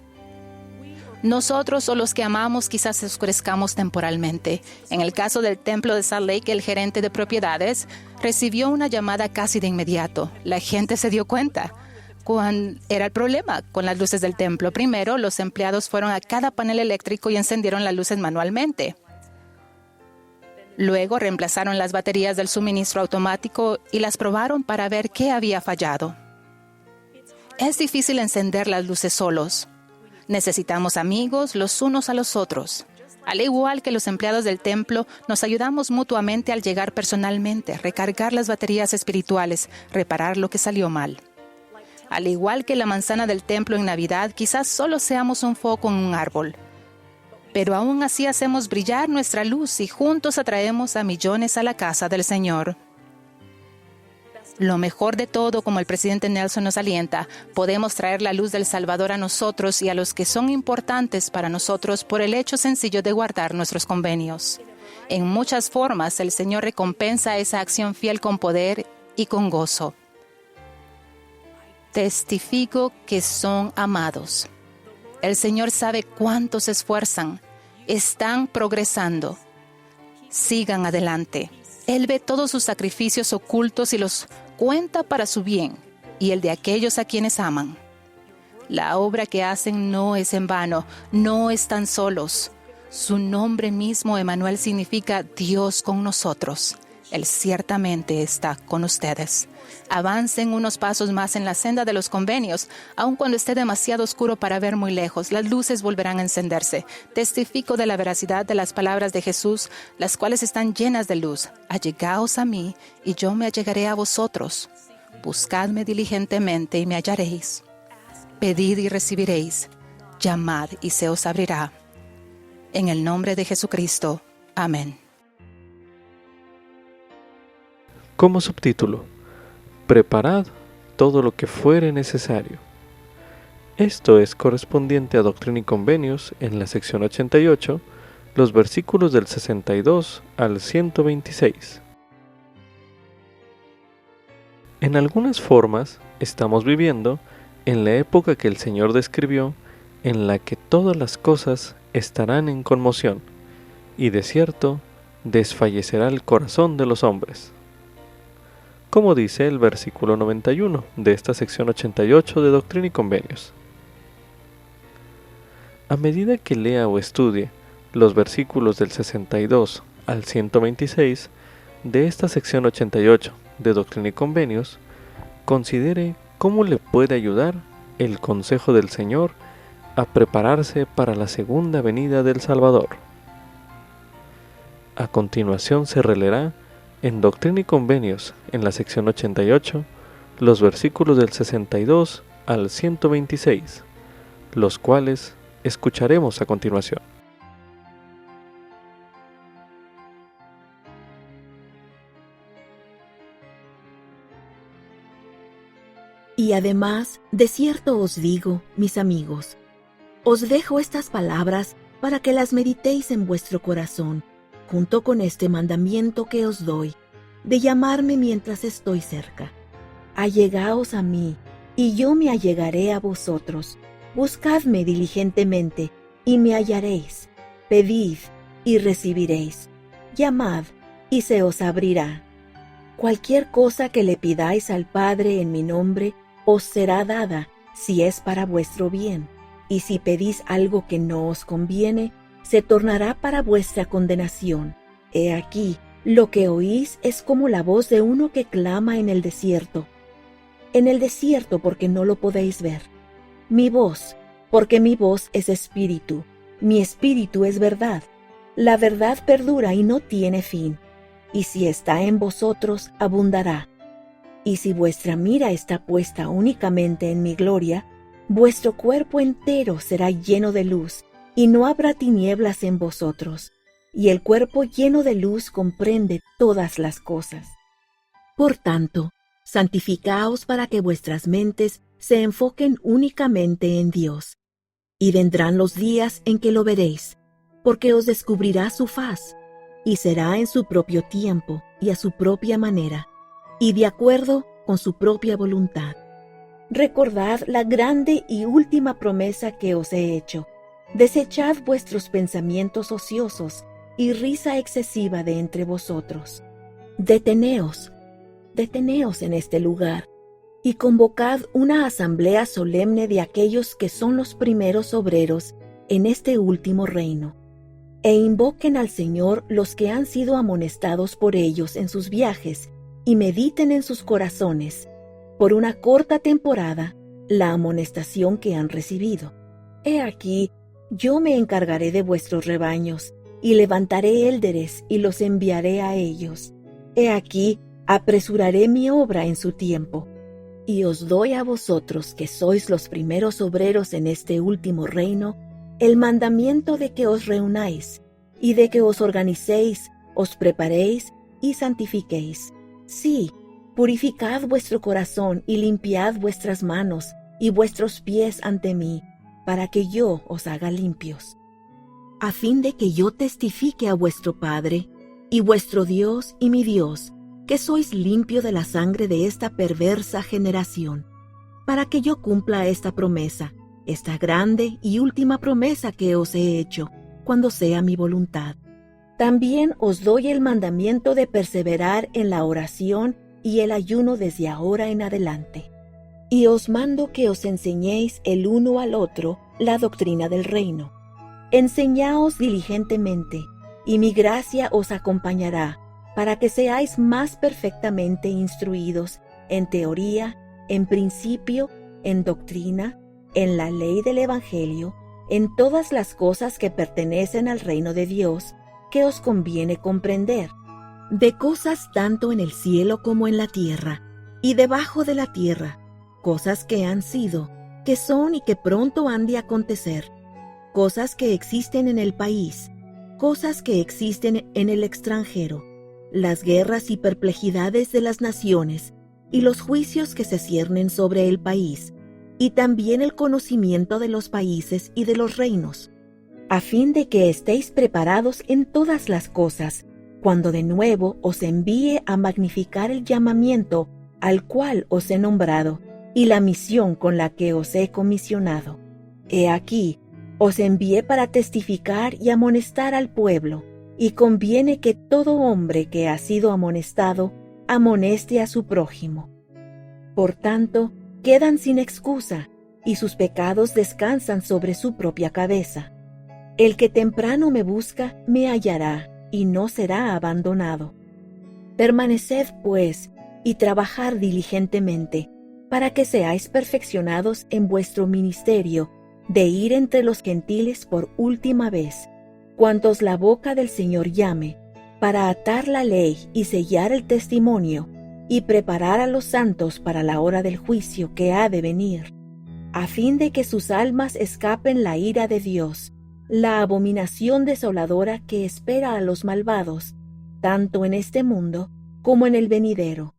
Nosotros o los que amamos quizás oscurezcamos temporalmente. En el caso del templo de Salt Lake, el gerente de propiedades recibió una llamada casi de inmediato. La gente se dio cuenta. ¿Cuál era el problema con las luces del templo? Primero, los empleados fueron a cada panel eléctrico y encendieron las luces manualmente. Luego reemplazaron las baterías del suministro automático y las probaron para ver qué había fallado. Es difícil encender las luces solos. Necesitamos amigos los unos a los otros. Al igual que los empleados del templo, nos ayudamos mutuamente al llegar personalmente, recargar las baterías espirituales, reparar lo que salió mal. Al igual que la manzana del templo en Navidad, quizás solo seamos un foco en un árbol. Pero aún así hacemos brillar nuestra luz y juntos atraemos a millones a la casa del Señor. Lo mejor de todo, como el presidente Nelson nos alienta, podemos traer la luz del Salvador a nosotros y a los que son importantes para nosotros por el hecho sencillo de guardar nuestros convenios. En muchas formas, el Señor recompensa esa acción fiel con poder y con gozo. Testifico que son amados. El Señor sabe cuánto se esfuerzan. Están progresando. Sigan adelante. Él ve todos sus sacrificios ocultos y los cuenta para su bien y el de aquellos a quienes aman. La obra que hacen no es en vano, no están solos. Su nombre mismo, Emmanuel, significa Dios con nosotros. Él ciertamente está con ustedes. Avancen unos pasos más en la senda de los convenios, aun cuando esté demasiado oscuro para ver muy lejos. Las luces volverán a encenderse. Testifico de la veracidad de las palabras de Jesús, las cuales están llenas de luz. Allegaos a mí, y yo me allegaré a vosotros. Buscadme diligentemente y me hallaréis. Pedid y recibiréis. Llamad y se os abrirá. En el nombre de Jesucristo. Amén. Como subtítulo, preparad todo lo que fuere necesario. Esto es correspondiente a Doctrina y Convenios en la sección 88, los versículos del 62 al 126. En algunas formas, estamos viviendo en la época que el Señor describió, en la que todas las cosas estarán en conmoción, y de cierto, desfallecerá el corazón de los hombres. Como dice el versículo 91 de esta sección 88 de Doctrina y Convenios. A medida que lea o estudie los versículos del 62 al 126 de esta sección 88 de Doctrina y Convenios, considere cómo le puede ayudar el consejo del Señor a prepararse para la segunda venida del Salvador. A continuación se releerá en Doctrina y Convenios, en la sección 88, los versículos del 62 al 126, los cuales escucharemos a continuación. Y además, de cierto os digo, mis amigos, os dejo estas palabras para que las meditéis en vuestro corazón, junto con este mandamiento que os doy, de llamarme mientras estoy cerca. Allegaos a mí, y yo me allegaré a vosotros. Buscadme diligentemente, y me hallaréis. Pedid, y recibiréis. Llamad, y se os abrirá. Cualquier cosa que le pidáis al Padre en mi nombre, os será dada, si es para vuestro bien. Y si pedís algo que no os conviene, se tornará para vuestra condenación. He aquí, lo que oís es como la voz de uno que clama en el desierto. En el desierto porque no lo podéis ver. Mi voz, porque mi voz es espíritu, mi espíritu es verdad. La verdad perdura y no tiene fin, y si está en vosotros, abundará. Y si vuestra mira está puesta únicamente en mi gloria, vuestro cuerpo entero será lleno de luz, y no habrá tinieblas en vosotros. Y el cuerpo lleno de luz comprende todas las cosas. Por tanto, santificaos para que vuestras mentes se enfoquen únicamente en Dios. Y vendrán los días en que lo veréis, porque os descubrirá su faz, y será en su propio tiempo y a su propia manera, y de acuerdo con su propia voluntad. Recordad la grande y última promesa que os he hecho. Desechad vuestros pensamientos ociosos y risa excesiva de entre vosotros. Deteneos en este lugar, y convocad una asamblea solemne de aquellos que son los primeros obreros en este último reino, e invoquen al Señor los que han sido amonestados por ellos en sus viajes, y mediten en sus corazones, por una corta temporada, la amonestación que han recibido. He aquí, yo me encargaré de vuestros rebaños, y levantaré élderes y los enviaré a ellos. He aquí, apresuraré mi obra en su tiempo. Y os doy a vosotros, que sois los primeros obreros en este último reino, el mandamiento de que os reunáis, y de que os organicéis, os preparéis y santifiquéis. Sí, purificad vuestro corazón y limpiad vuestras manos y vuestros pies ante mí, para que yo os haga limpios, a fin de que yo testifique a vuestro Padre, y vuestro Dios y mi Dios, que sois limpio de la sangre de esta perversa generación, para que yo cumpla esta promesa, esta grande y última promesa que os he hecho, cuando sea mi voluntad. También os doy el mandamiento de perseverar en la oración y el ayuno desde ahora en adelante. Y os mando que os enseñéis el uno al otro la doctrina del reino. Enseñaos diligentemente, y mi gracia os acompañará, para que seáis más perfectamente instruidos en teoría, en principio, en doctrina, en la ley del Evangelio, en todas las cosas que pertenecen al reino de Dios, que os conviene comprender, de cosas tanto en el cielo como en la tierra, y debajo de la tierra, cosas que han sido, que son y que pronto han de acontecer, cosas que existen en el país, cosas que existen en el extranjero, las guerras y perplejidades de las naciones, y los juicios que se ciernen sobre el país, y también el conocimiento de los países y de los reinos, a fin de que estéis preparados en todas las cosas, cuando de nuevo os envíe a magnificar el llamamiento al cual os he nombrado, y la misión con la que os he comisionado. He aquí, os envié para testificar y amonestar al pueblo, y conviene que todo hombre que ha sido amonestado amoneste a su prójimo. Por tanto, quedan sin excusa, y sus pecados descansan sobre su propia cabeza. El que temprano me busca, me hallará, y no será abandonado. Permaneced, pues, y trabajad diligentemente, para que seáis perfeccionados en vuestro ministerio, de ir entre los gentiles por última vez, cuantos la boca del Señor llame, para atar la ley y sellar el testimonio, y preparar a los santos para la hora del juicio que ha de venir, a fin de que sus almas escapen la ira de Dios, la abominación desoladora que espera a los malvados, tanto en este mundo como en el venidero.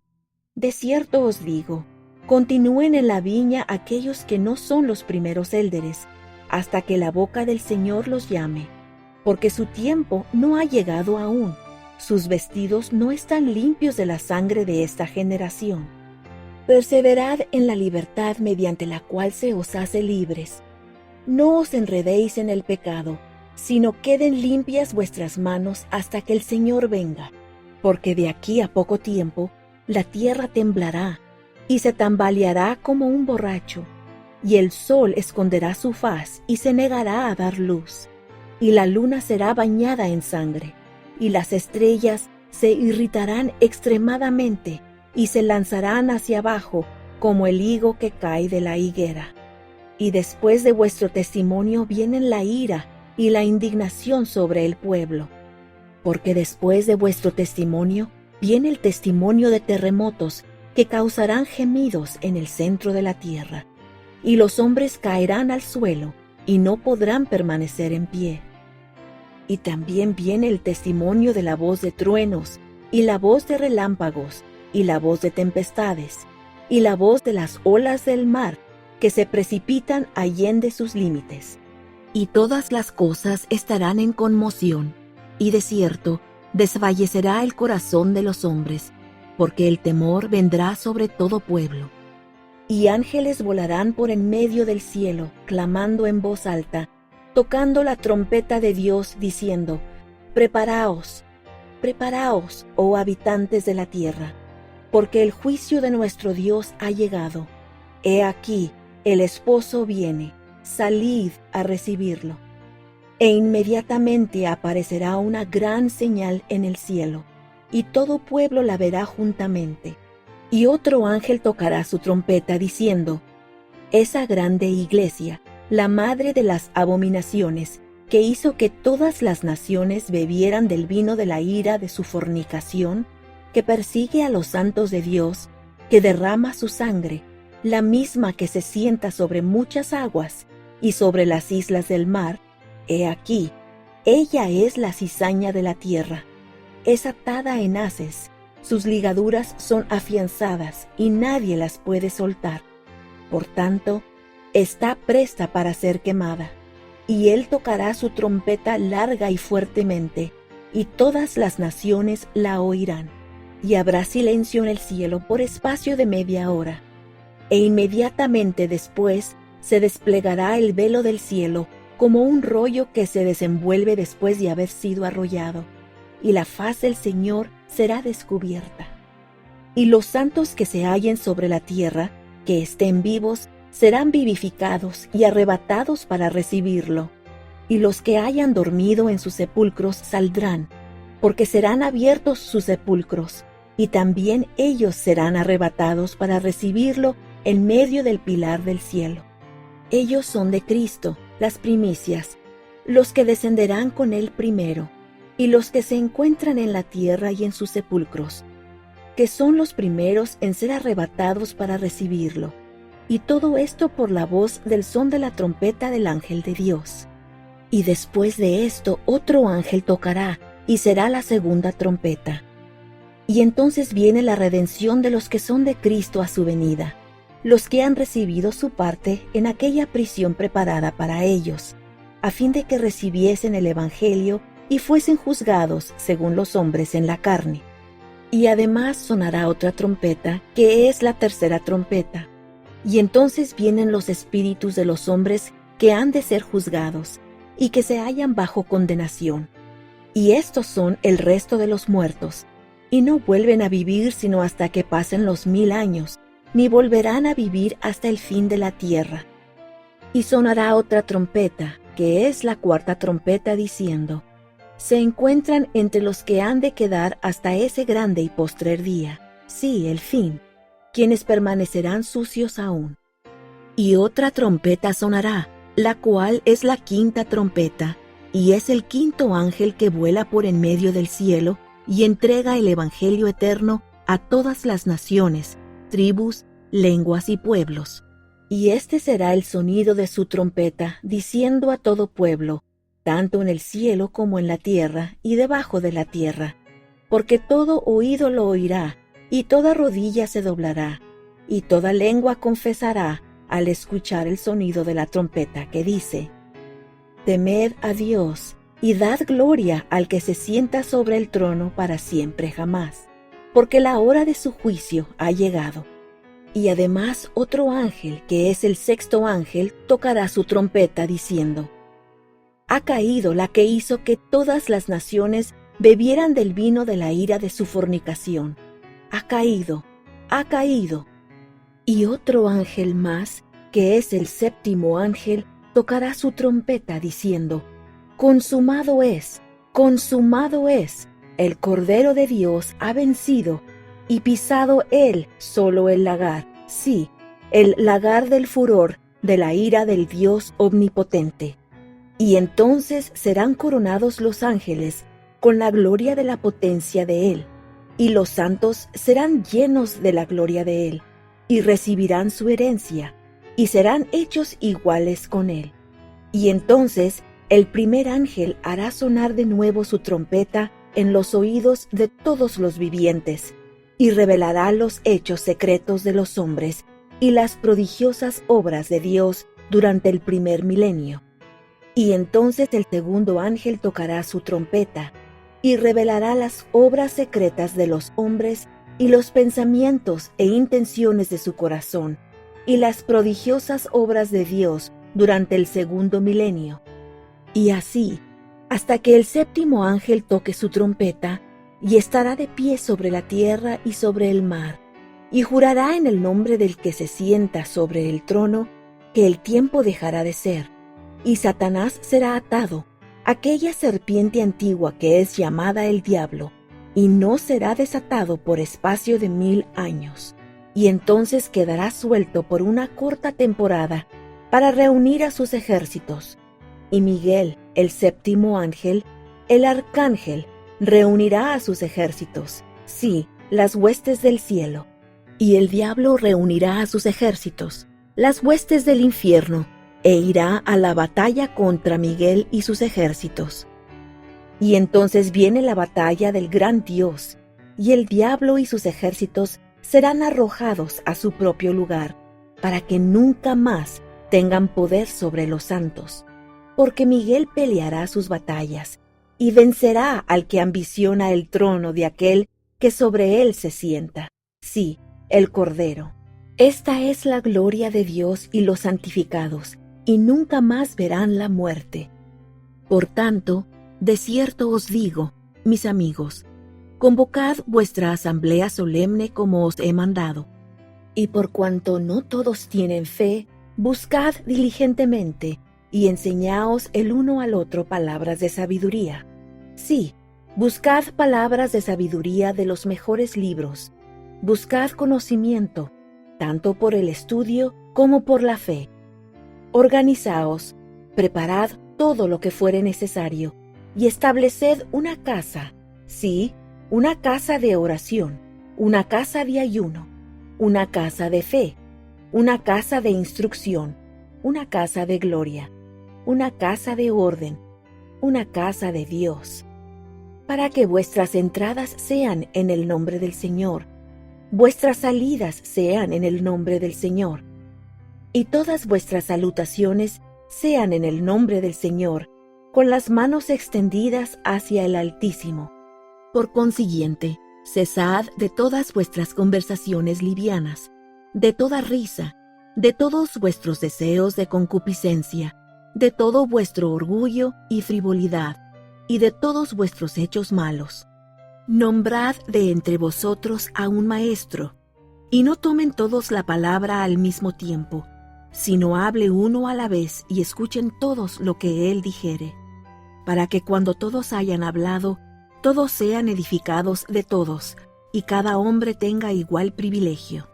De cierto os digo, continúen en la viña aquellos que no son los primeros élderes, hasta que la boca del Señor los llame, porque su tiempo no ha llegado aún. Sus vestidos no están limpios de la sangre de esta generación. Perseverad en la libertad mediante la cual se os hace libres. No os enredéis en el pecado, sino queden limpias vuestras manos hasta que el Señor venga, porque de aquí a poco tiempo la tierra temblará y se tambaleará como un borracho, y el sol esconderá su faz y se negará a dar luz, y la luna será bañada en sangre, y las estrellas se irritarán extremadamente y se lanzarán hacia abajo como el higo que cae de la higuera. Y después de vuestro testimonio vienen la ira y la indignación sobre el pueblo, porque después de vuestro testimonio viene el testimonio de terremotos que causarán gemidos en el centro de la tierra, y los hombres caerán al suelo y no podrán permanecer en pie. Y también viene el testimonio de la voz de truenos, y la voz de relámpagos, y la voz de tempestades, y la voz de las olas del mar, que se precipitan allende sus límites. Y todas las cosas estarán en conmoción, y de cierto, desfallecerá el corazón de los hombres, porque el temor vendrá sobre todo pueblo. Y ángeles volarán por en medio del cielo, clamando en voz alta, tocando la trompeta de Dios, diciendo: Preparaos, preparaos, oh habitantes de la tierra, porque el juicio de nuestro Dios ha llegado. He aquí, el esposo viene, salid a recibirlo. E inmediatamente aparecerá una gran señal en el cielo, y todo pueblo la verá juntamente. Y otro ángel tocará su trompeta diciendo: Esa grande iglesia, la madre de las abominaciones, que hizo que todas las naciones bebieran del vino de la ira de su fornicación, que persigue a los santos de Dios, que derrama su sangre, la misma que se sienta sobre muchas aguas y sobre las islas del mar, he aquí, ella es la cizaña de la tierra, es atada en haces, sus ligaduras son afianzadas y nadie las puede soltar. Por tanto, está presta para ser quemada, y él tocará su trompeta larga y fuertemente, y todas las naciones la oirán, y habrá silencio en el cielo por espacio de media hora, e inmediatamente después se desplegará el velo del cielo como un rollo que se desenvuelve después de haber sido arrollado, y la faz del Señor será descubierta. Y los santos que se hallen sobre la tierra, que estén vivos, serán vivificados y arrebatados para recibirlo, y los que hayan dormido en sus sepulcros saldrán, porque serán abiertos sus sepulcros, y también ellos serán arrebatados para recibirlo en medio del pilar del cielo. Ellos son de Cristo, las primicias, los que descenderán con él primero, y los que se encuentran en la tierra y en sus sepulcros, que son los primeros en ser arrebatados para recibirlo. Y todo esto por la voz del son de la trompeta del ángel de Dios. Y después de esto otro ángel tocará, y será la segunda trompeta. Y entonces viene la redención de los que son de Cristo a su venida, los que han recibido su parte en aquella prisión preparada para ellos, a fin de que recibiesen el evangelio y fuesen juzgados según los hombres en la carne. Y además sonará otra trompeta, que es la tercera trompeta. Y entonces vienen los espíritus de los hombres que han de ser juzgados, y que se hallan bajo condenación. Y estos son el resto de los muertos, y no vuelven a vivir sino hasta que pasen los 1000 años, ni volverán a vivir hasta el fin de la tierra. Y sonará otra trompeta, que es la cuarta trompeta, diciendo: Se encuentran entre los que han de quedar hasta ese grande y postrer día, sí, el fin, quienes permanecerán sucios aún. Y otra trompeta sonará, la cual es la quinta trompeta, y es el quinto ángel que vuela por en medio del cielo y entrega el evangelio eterno a todas las naciones, tribus, lenguas y pueblos. Y este será el sonido de su trompeta, diciendo a todo pueblo, tanto en el cielo como en la tierra y debajo de la tierra, porque todo oído lo oirá, y toda rodilla se doblará, y toda lengua confesará al escuchar el sonido de la trompeta que dice: Temed a Dios, y dad gloria al que se sienta sobre el trono para siempre jamás, porque la hora de su juicio ha llegado. Y además otro ángel, que es el sexto ángel, tocará su trompeta diciendo: Ha caído la que hizo que todas las naciones bebieran del vino de la ira de su fornicación. Ha caído, ha caído. Y otro ángel más, que es el séptimo ángel, tocará su trompeta diciendo: consumado es, consumado es. El Cordero de Dios ha vencido y pisado él solo el lagar, sí, el lagar del furor de la ira del Dios omnipotente. Y entonces serán coronados los ángeles con la gloria de la potencia de él, y los santos serán llenos de la gloria de él, y recibirán su herencia, y serán hechos iguales con él. Y entonces el primer ángel hará sonar de nuevo su trompeta en los oídos de todos los vivientes, y revelará los hechos secretos de los hombres y las prodigiosas obras de Dios durante el primer milenio. Y entonces el segundo ángel tocará su trompeta, y revelará las obras secretas de los hombres y los pensamientos e intenciones de su corazón, y las prodigiosas obras de Dios durante el segundo milenio. Y así, hasta que el séptimo ángel toque su trompeta, y estará de pie sobre la tierra y sobre el mar, y jurará en el nombre del que se sienta sobre el trono, que el tiempo dejará de ser, y Satanás será atado, aquella serpiente antigua que es llamada el diablo, y no será desatado por espacio de 1000 años, y entonces quedará suelto por una corta temporada para reunir a sus ejércitos. Y Miguel, el séptimo ángel, el arcángel, reunirá a sus ejércitos, sí, las huestes del cielo. Y el diablo reunirá a sus ejércitos, las huestes del infierno, e irá a la batalla contra Miguel y sus ejércitos. Y entonces viene la batalla del gran Dios, y el diablo y sus ejércitos serán arrojados a su propio lugar, para que nunca más tengan poder sobre los santos, porque Miguel peleará sus batallas, y vencerá al que ambiciona el trono de aquel que sobre él se sienta, sí, el Cordero. Esta es la gloria de Dios y los santificados, y nunca más verán la muerte. Por tanto, de cierto os digo, mis amigos, convocad vuestra asamblea solemne como os he mandado, y por cuanto no todos tienen fe, buscad diligentemente, y enseñaos el uno al otro palabras de sabiduría. Sí, buscad palabras de sabiduría de los mejores libros, buscad conocimiento, tanto por el estudio como por la fe. Organizaos, preparad todo lo que fuere necesario, y estableced una casa, sí, una casa de oración, una casa de ayuno, una casa de fe, una casa de instrucción, una casa de gloria, una casa de orden, una casa de Dios, para que vuestras entradas sean en el nombre del Señor, vuestras salidas sean en el nombre del Señor, y todas vuestras salutaciones sean en el nombre del Señor, con las manos extendidas hacia el Altísimo. Por consiguiente, cesad de todas vuestras conversaciones livianas, de toda risa, de todos vuestros deseos de concupiscencia, de todo vuestro orgullo y frivolidad, y de todos vuestros hechos malos. Nombrad de entre vosotros a un maestro, y no tomen todos la palabra al mismo tiempo, sino hable uno a la vez y escuchen todos lo que él dijere, para que cuando todos hayan hablado, todos sean edificados de todos, y cada hombre tenga igual privilegio.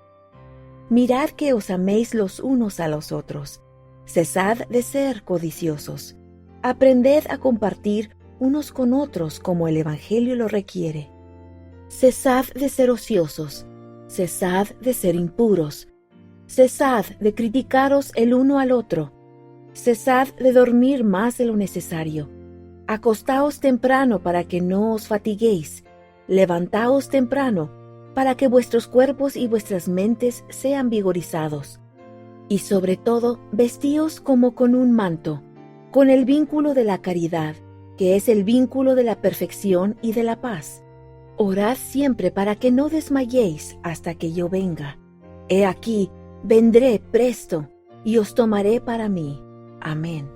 Mirad que os améis los unos a los otros, cesad de ser codiciosos, aprended a compartir unos con otros como el Evangelio lo requiere. Cesad de ser ociosos, cesad de ser impuros, cesad de criticaros el uno al otro, cesad de dormir más de lo necesario, acostaos temprano para que no os fatiguéis, levantaos temprano para que vuestros cuerpos y vuestras mentes sean vigorizados, y sobre todo vestíos como con un manto, con el vínculo de la caridad, que es el vínculo de la perfección y de la paz. Orad siempre para que no desmayéis hasta que yo venga. He aquí, vendré presto, y os tomaré para mí. Amén.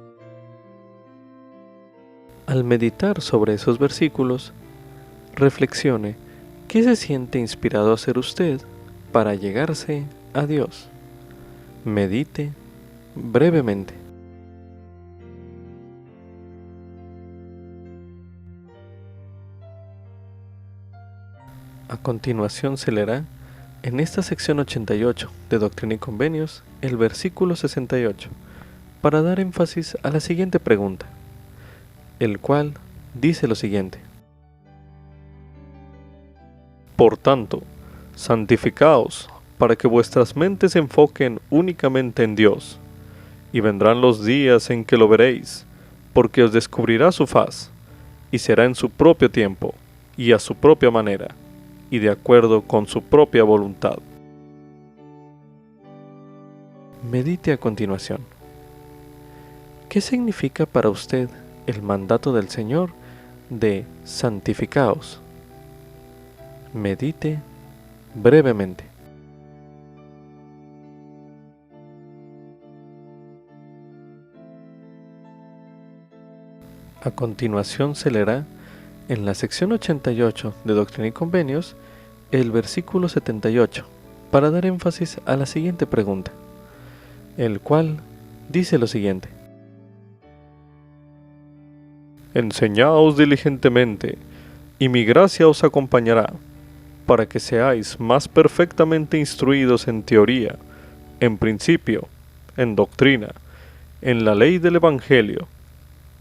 Al meditar sobre esos versículos, reflexione qué se siente inspirado a hacer usted para llegarse a Dios. Medite brevemente. A continuación se leerá en esta sección 88 de Doctrina y Convenios el versículo 68 para dar énfasis a la siguiente pregunta, el cual dice lo siguiente: Por tanto, santificaos para que vuestras mentes se enfoquen únicamente en Dios, y vendrán los días en que lo veréis, porque os descubrirá su faz, y será en su propio tiempo, y a su propia manera, y de acuerdo con su propia voluntad. Medite a continuación. ¿Qué significa para usted el mandato del Señor de santificaos? Medite brevemente. A continuación se leerá en la sección 88 de Doctrina y Convenios el versículo 78 para dar énfasis a la siguiente pregunta, el cual dice lo siguiente: Enseñaos diligentemente, y mi gracia os acompañará, para que seáis más perfectamente instruidos en teoría, en principio, en doctrina, en la ley del Evangelio,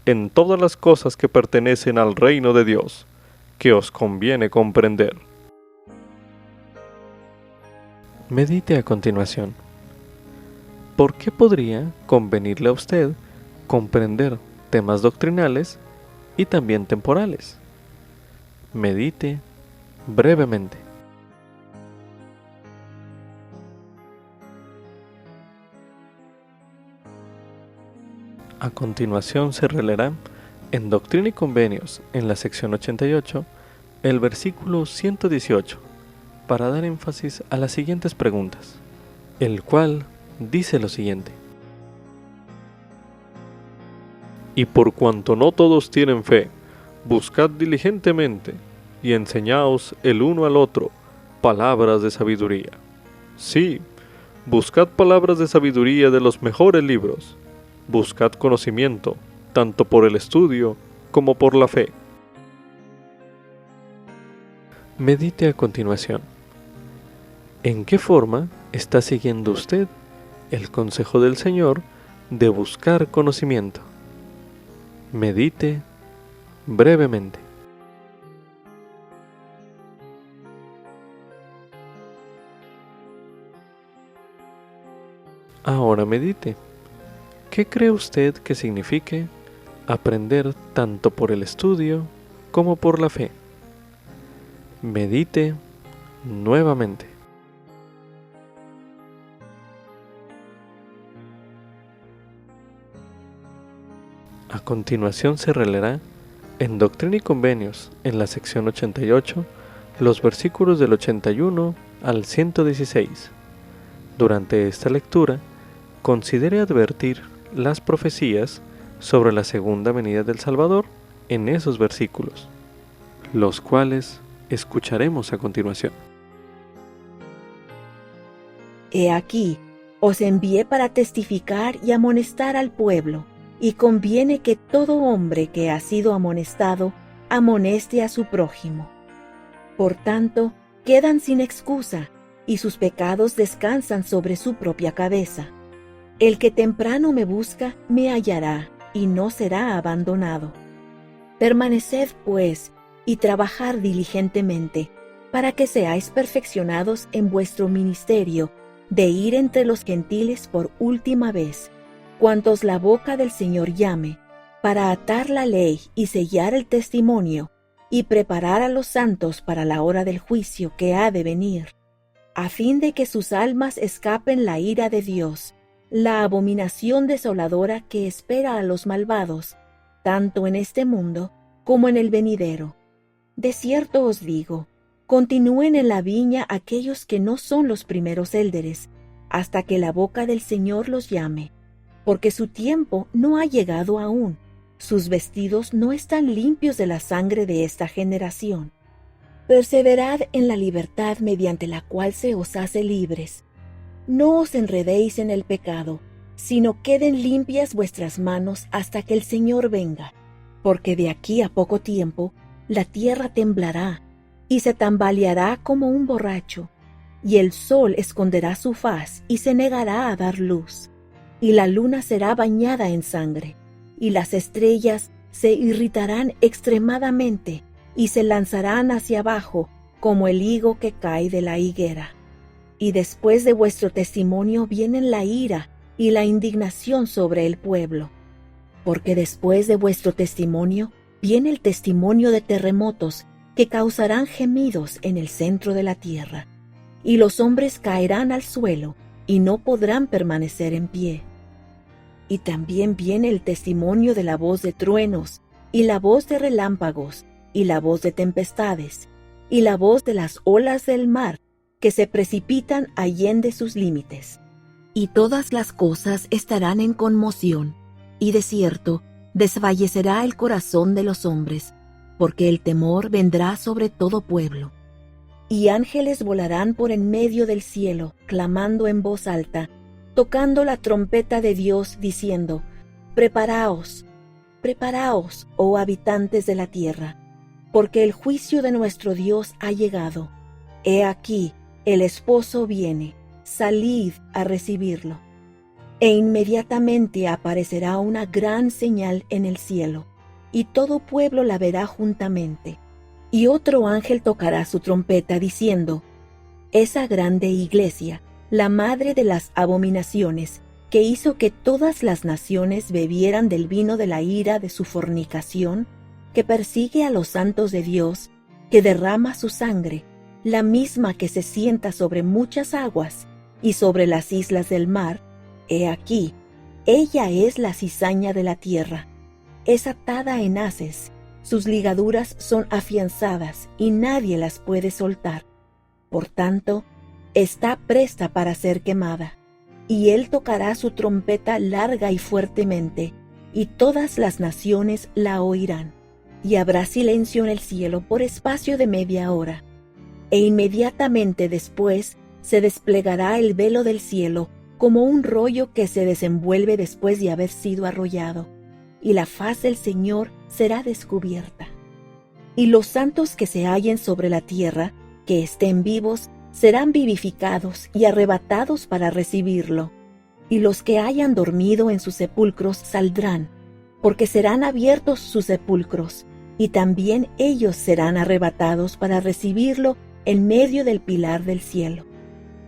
en todas las cosas que pertenecen al reino de Dios, que os conviene comprender. Medite a continuación. ¿Por qué podría convenirle a usted comprender temas doctrinales y también temporales? Medite brevemente. A continuación se releerá en Doctrina y Convenios, en la sección 88, el versículo 118, para dar énfasis a las siguientes preguntas, el cual dice lo siguiente: Y por cuanto no todos tienen fe, buscad diligentemente, y enseñaos el uno al otro palabras de sabiduría. Sí, buscad palabras de sabiduría de los mejores libros. Buscad conocimiento, tanto por el estudio como por la fe. Medite a continuación. ¿En qué forma está siguiendo usted el consejo del Señor de buscar conocimiento? Medite brevemente. Ahora medite. ¿Qué cree usted que signifique aprender tanto por el estudio como por la fe? Medite nuevamente. A continuación se releerá en Doctrina y Convenios, en la sección 88, los versículos del 81 al 116. Durante esta lectura, considere advertir las profecías sobre la segunda venida del Salvador en esos versículos, los cuales escucharemos a continuación. He aquí, os envié para testificar y amonestar al pueblo, y conviene que todo hombre que ha sido amonestado amoneste a su prójimo. Por tanto, quedan sin excusa, y sus pecados descansan sobre su propia cabeza. El que temprano me busca, me hallará, y no será abandonado. Permaneced, pues, y trabajad diligentemente, para que seáis perfeccionados en vuestro ministerio, de ir entre los gentiles por última vez, cuantos la boca del Señor llame, para atar la ley y sellar el testimonio, y preparar a los santos para la hora del juicio que ha de venir, a fin de que sus almas escapen la ira de Dios, la abominación desoladora que espera a los malvados, tanto en este mundo como en el venidero. De cierto os digo, continúen en la viña aquellos que no son los primeros élderes, hasta que la boca del Señor los llame, porque su tiempo no ha llegado aún, sus vestidos no están limpios de la sangre de esta generación. Perseverad en la libertad mediante la cual se os hace libres. No os enredéis en el pecado, sino queden limpias vuestras manos hasta que el Señor venga, porque de aquí a poco tiempo la tierra temblará, y se tambaleará como un borracho, y el sol esconderá su faz y se negará a dar luz, y la luna será bañada en sangre, y las estrellas se irritarán extremadamente y se lanzarán hacia abajo como el higo que cae de la higuera. Y después de vuestro testimonio vienen la ira y la indignación sobre el pueblo, porque después de vuestro testimonio viene el testimonio de terremotos que causarán gemidos en el centro de la tierra, y los hombres caerán al suelo y no podrán permanecer en pie. Y también viene el testimonio de la voz de truenos, y la voz de relámpagos, y la voz de tempestades, y la voz de las olas del mar, que se precipitan allende sus límites. Y todas las cosas estarán en conmoción, y de cierto desfallecerá el corazón de los hombres, porque el temor vendrá sobre todo pueblo. Y ángeles volarán por en medio del cielo, clamando en voz alta, tocando la trompeta de Dios, diciendo: Preparaos, preparaos, oh habitantes de la tierra, porque el juicio de nuestro Dios ha llegado. He aquí, el esposo viene, salid a recibirlo. E inmediatamente aparecerá una gran señal en el cielo, y todo pueblo la verá juntamente. Y otro ángel tocará su trompeta diciendo: Esa grande iglesia, la madre de las abominaciones, que hizo que todas las naciones bebieran del vino de la ira de su fornicación, que persigue a los santos de Dios, que derrama su sangre, la misma que se sienta sobre muchas aguas y sobre las islas del mar, he aquí, ella es la cizaña de la tierra, es atada en haces, sus ligaduras son afianzadas y nadie las puede soltar. Por tanto, está presta para ser quemada, y él tocará su trompeta larga y fuertemente, y todas las naciones la oirán, y habrá silencio en el cielo por espacio de media hora. E inmediatamente después se desplegará el velo del cielo como un rollo que se desenvuelve después de haber sido arrollado, y la faz del Señor será descubierta. Y los santos que se hallen sobre la tierra, que estén vivos, serán vivificados y arrebatados para recibirlo. Y los que hayan dormido en sus sepulcros saldrán, porque serán abiertos sus sepulcros, y también ellos serán arrebatados para recibirlo en medio del pilar del cielo.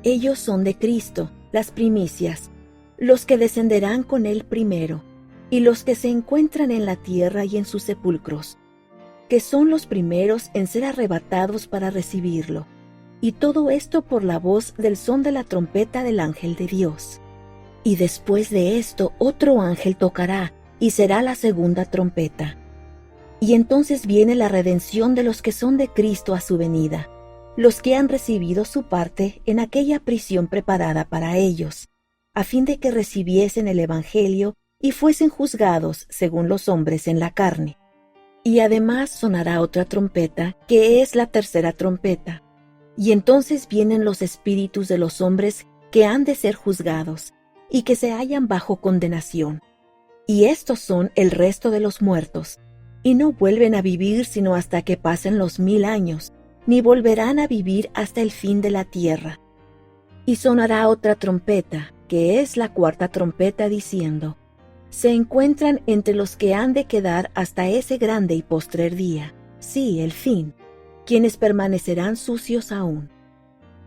Ellos son de Cristo, las primicias, los que descenderán con él primero, y los que se encuentran en la tierra y en sus sepulcros, que son los primeros en ser arrebatados para recibirlo. Y todo esto por la voz del son de la trompeta del ángel de Dios. Y después de esto otro ángel tocará, y será la segunda trompeta. Y entonces viene la redención de los que son de Cristo a su venida, los que han recibido su parte en aquella prisión preparada para ellos, a fin de que recibiesen el evangelio y fuesen juzgados según los hombres en la carne. Y además sonará otra trompeta, que es la tercera trompeta. Y entonces vienen los espíritus de los hombres que han de ser juzgados, y que se hallan bajo condenación. Y estos son el resto de los muertos, y no vuelven a vivir sino hasta que pasen los 1000 años, ni volverán a vivir hasta el fin de la tierra. Y sonará otra trompeta, que es la cuarta trompeta, diciendo: Se encuentran entre los que han de quedar hasta ese grande y postrer día, sí, el fin, quienes permanecerán sucios aún.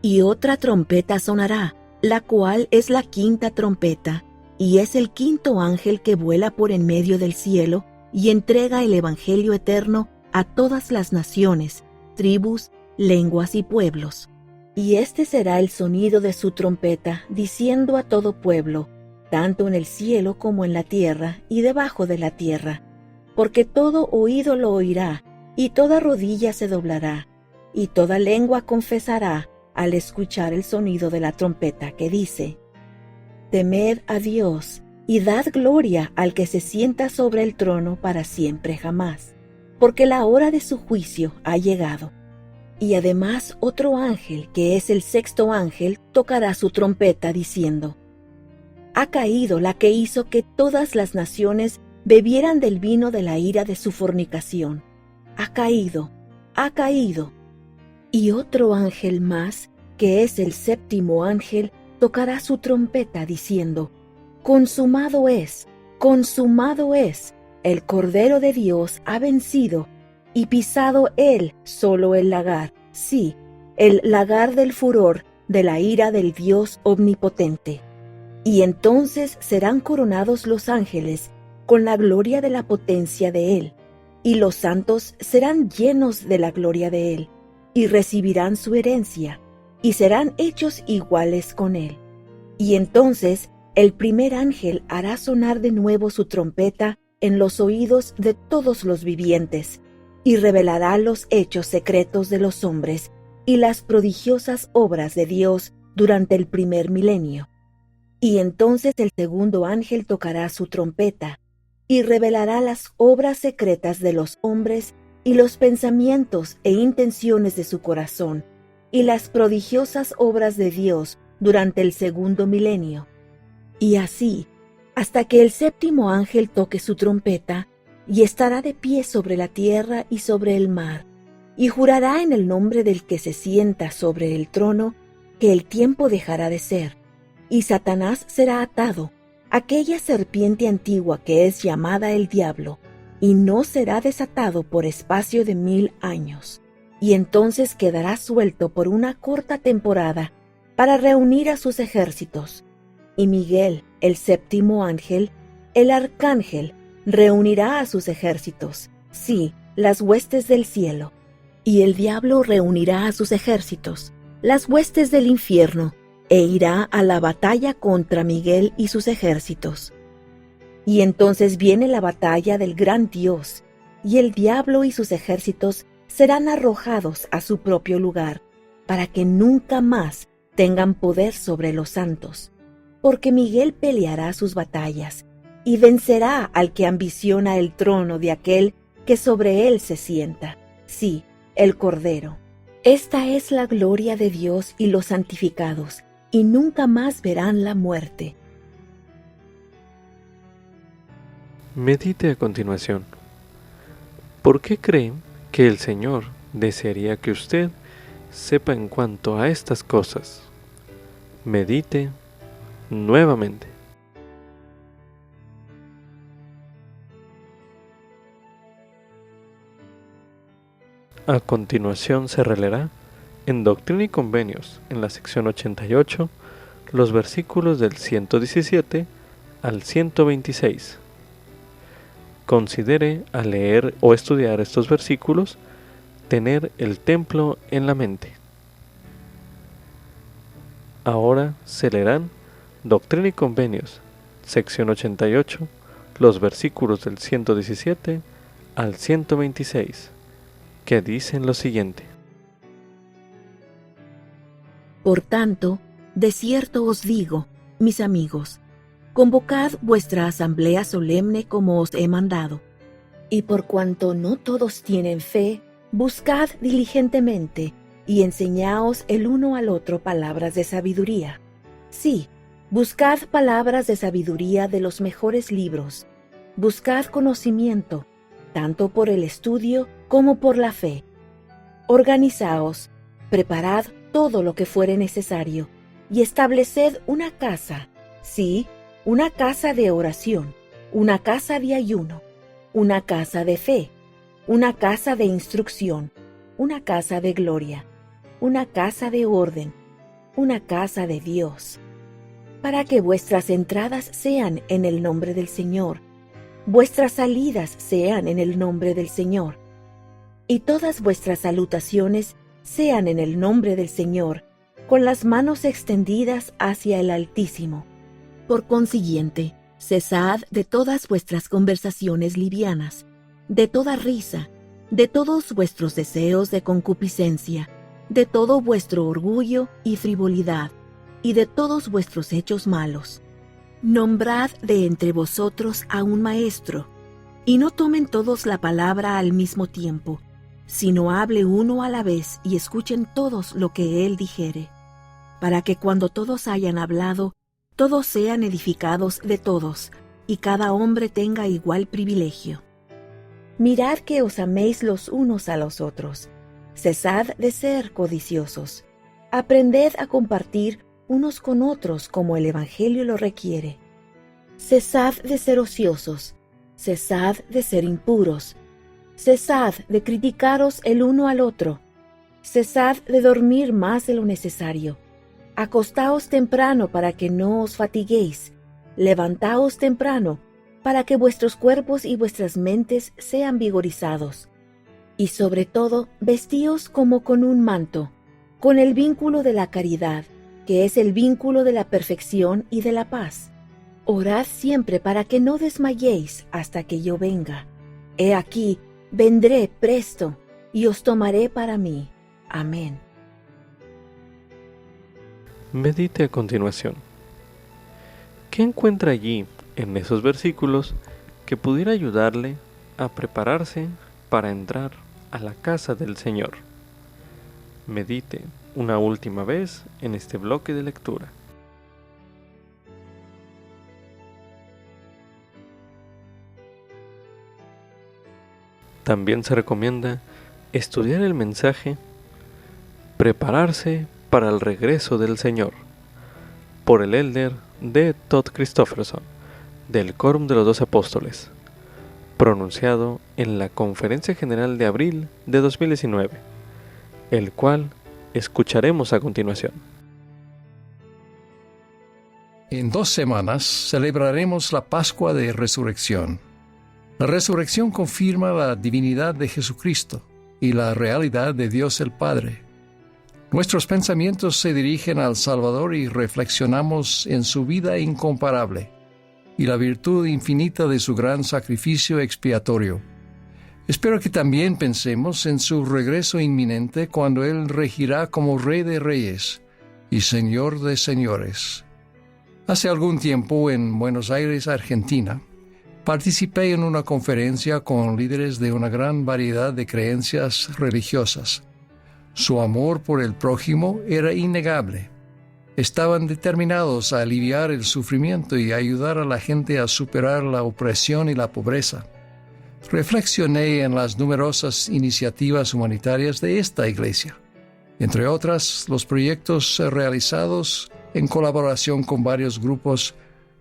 Y otra trompeta sonará, la cual es la quinta trompeta, y es el quinto ángel que vuela por en medio del cielo y entrega el evangelio eterno a todas las naciones, tribus, lenguas y pueblos. Y este será el sonido de su trompeta, diciendo a todo pueblo, tanto en el cielo como en la tierra y debajo de la tierra, porque todo oído lo oirá, y toda rodilla se doblará, y toda lengua confesará al escuchar el sonido de la trompeta que dice: Temed a Dios, y dad gloria al que se sienta sobre el trono para siempre jamás, porque la hora de su juicio ha llegado. Y además otro ángel, que es el sexto ángel, tocará su trompeta diciendo: Ha caído la que hizo que todas las naciones bebieran del vino de la ira de su fornicación. Ha caído, Y otro ángel más, que es el séptimo ángel, tocará su trompeta diciendo: consumado es, el Cordero de Dios ha vencido y pisado él solo el lagar, sí, el lagar del furor de la ira del Dios omnipotente. Y entonces serán coronados los ángeles con la gloria de la potencia de él, y los santos serán llenos de la gloria de él, y recibirán su herencia, y serán hechos iguales con él. Y entonces el primer ángel hará sonar de nuevo su trompeta en los oídos de todos los vivientes, y revelará los hechos secretos de los hombres y las prodigiosas obras de Dios durante el primer milenio. Y entonces el segundo ángel tocará su trompeta, y revelará las obras secretas de los hombres y los pensamientos e intenciones de su corazón, y las prodigiosas obras de Dios durante el segundo milenio. Y así, hasta que el séptimo ángel toque su trompeta, y estará de pie sobre la tierra y sobre el mar, y jurará en el nombre del que se sienta sobre el trono, que el tiempo dejará de ser, y Satanás será atado, aquella serpiente antigua que es llamada el diablo, y no será desatado por espacio de 1000 años. Y entonces quedará suelto por una corta temporada para reunir a sus ejércitos. Y Miguel, el séptimo ángel, el arcángel, reunirá a sus ejércitos, sí, las huestes del cielo. Y el diablo reunirá a sus ejércitos, las huestes del infierno, e irá a la batalla contra Miguel y sus ejércitos. Y entonces viene la batalla del gran Dios, y el diablo y sus ejércitos serán arrojados a su propio lugar, para que nunca más tengan poder sobre los santos, porque Miguel peleará sus batallas, y vencerá al que ambiciona el trono de aquel que sobre él se sienta, sí, el Cordero. Esta es la gloria de Dios y los santificados, y nunca más verán la muerte. Medite a continuación. ¿Por qué cree que el Señor desearía que usted sepa en cuanto a estas cosas? Medite nuevamente. A continuación se releerá en Doctrina y Convenios, en la sección 88, los versículos del 117 al 126. Considere al leer o estudiar estos versículos tener el templo en la mente. Ahora se leerán Doctrina y Convenios, sección 88, los versículos del 117 al 126, que dicen lo siguiente. Por tanto, de cierto os digo, mis amigos, convocad vuestra asamblea solemne como os he mandado, y por cuanto no todos tienen fe, buscad diligentemente y enseñaos el uno al otro palabras de sabiduría. Sí, buscad palabras de sabiduría de los mejores libros, buscad conocimiento, tanto por el estudio como por la fe. Organizaos, preparad todo lo que fuere necesario, y estableced una casa, sí, una casa de oración, una casa de ayuno, una casa de fe, una casa de instrucción, una casa de gloria, una casa de orden, una casa de Dios, para que vuestras entradas sean en el nombre del Señor, vuestras salidas sean en el nombre del Señor, y todas vuestras salutaciones sean en el nombre del Señor, con las manos extendidas hacia el Altísimo. Por consiguiente, cesad de todas vuestras conversaciones livianas, de toda risa, de todos vuestros deseos de concupiscencia, de todo vuestro orgullo y frivolidad, y de todos vuestros hechos malos. Nombrad de entre vosotros a un maestro, y no tomen todos la palabra al mismo tiempo, sino hable uno a la vez y escuchen todos lo que él dijere, para que cuando todos hayan hablado, todos sean edificados de todos, y cada hombre tenga igual privilegio. Mirad que os améis los unos a los otros, Cesad de ser codiciosos. Aprended a compartir unos con otros como el Evangelio lo requiere. Cesad de ser ociosos. Cesad de ser impuros. Cesad de criticaros el uno al otro. Cesad de dormir más de lo necesario. Acostaos temprano para que no os fatiguéis. Levantaos temprano para que vuestros cuerpos y vuestras mentes sean vigorizados. Y sobre todo, vestíos como con un manto, con el vínculo de la caridad, que es el vínculo de la perfección y de la paz. Orad siempre para que no desmayéis hasta que yo venga. He aquí, vendré presto y os tomaré para mí. Amén. Medite a continuación. ¿Qué encuentra allí, en esos versículos, que pudiera ayudarle a prepararse para entrar a la casa del Señor? Medite una última vez en este bloque de lectura. También se recomienda estudiar el mensaje Prepararse para el regreso del Señor, por el elder D. Todd Christofferson, del Quórum de los 12 Apóstoles, pronunciado en la Conferencia General de abril de 2019, el cual escucharemos a continuación. En 2 semanas celebraremos la Pascua de Resurrección. La resurrección confirma la divinidad de Jesucristo y la realidad de Dios el Padre. Nuestros pensamientos se dirigen al Salvador y reflexionamos en su vida incomparable y la virtud infinita de su gran sacrificio expiatorio. Espero que también pensemos en su regreso inminente cuando Él regirá como Rey de Reyes y Señor de Señores. Hace algún tiempo, en Buenos Aires, Argentina, participé en una conferencia con líderes de una gran variedad de creencias religiosas. Su amor por el prójimo era innegable. Estaban determinados a aliviar el sufrimiento y ayudar a la gente a superar la opresión y la pobreza. Reflexioné en las numerosas iniciativas humanitarias de esta iglesia, entre otras los proyectos realizados en colaboración con varios grupos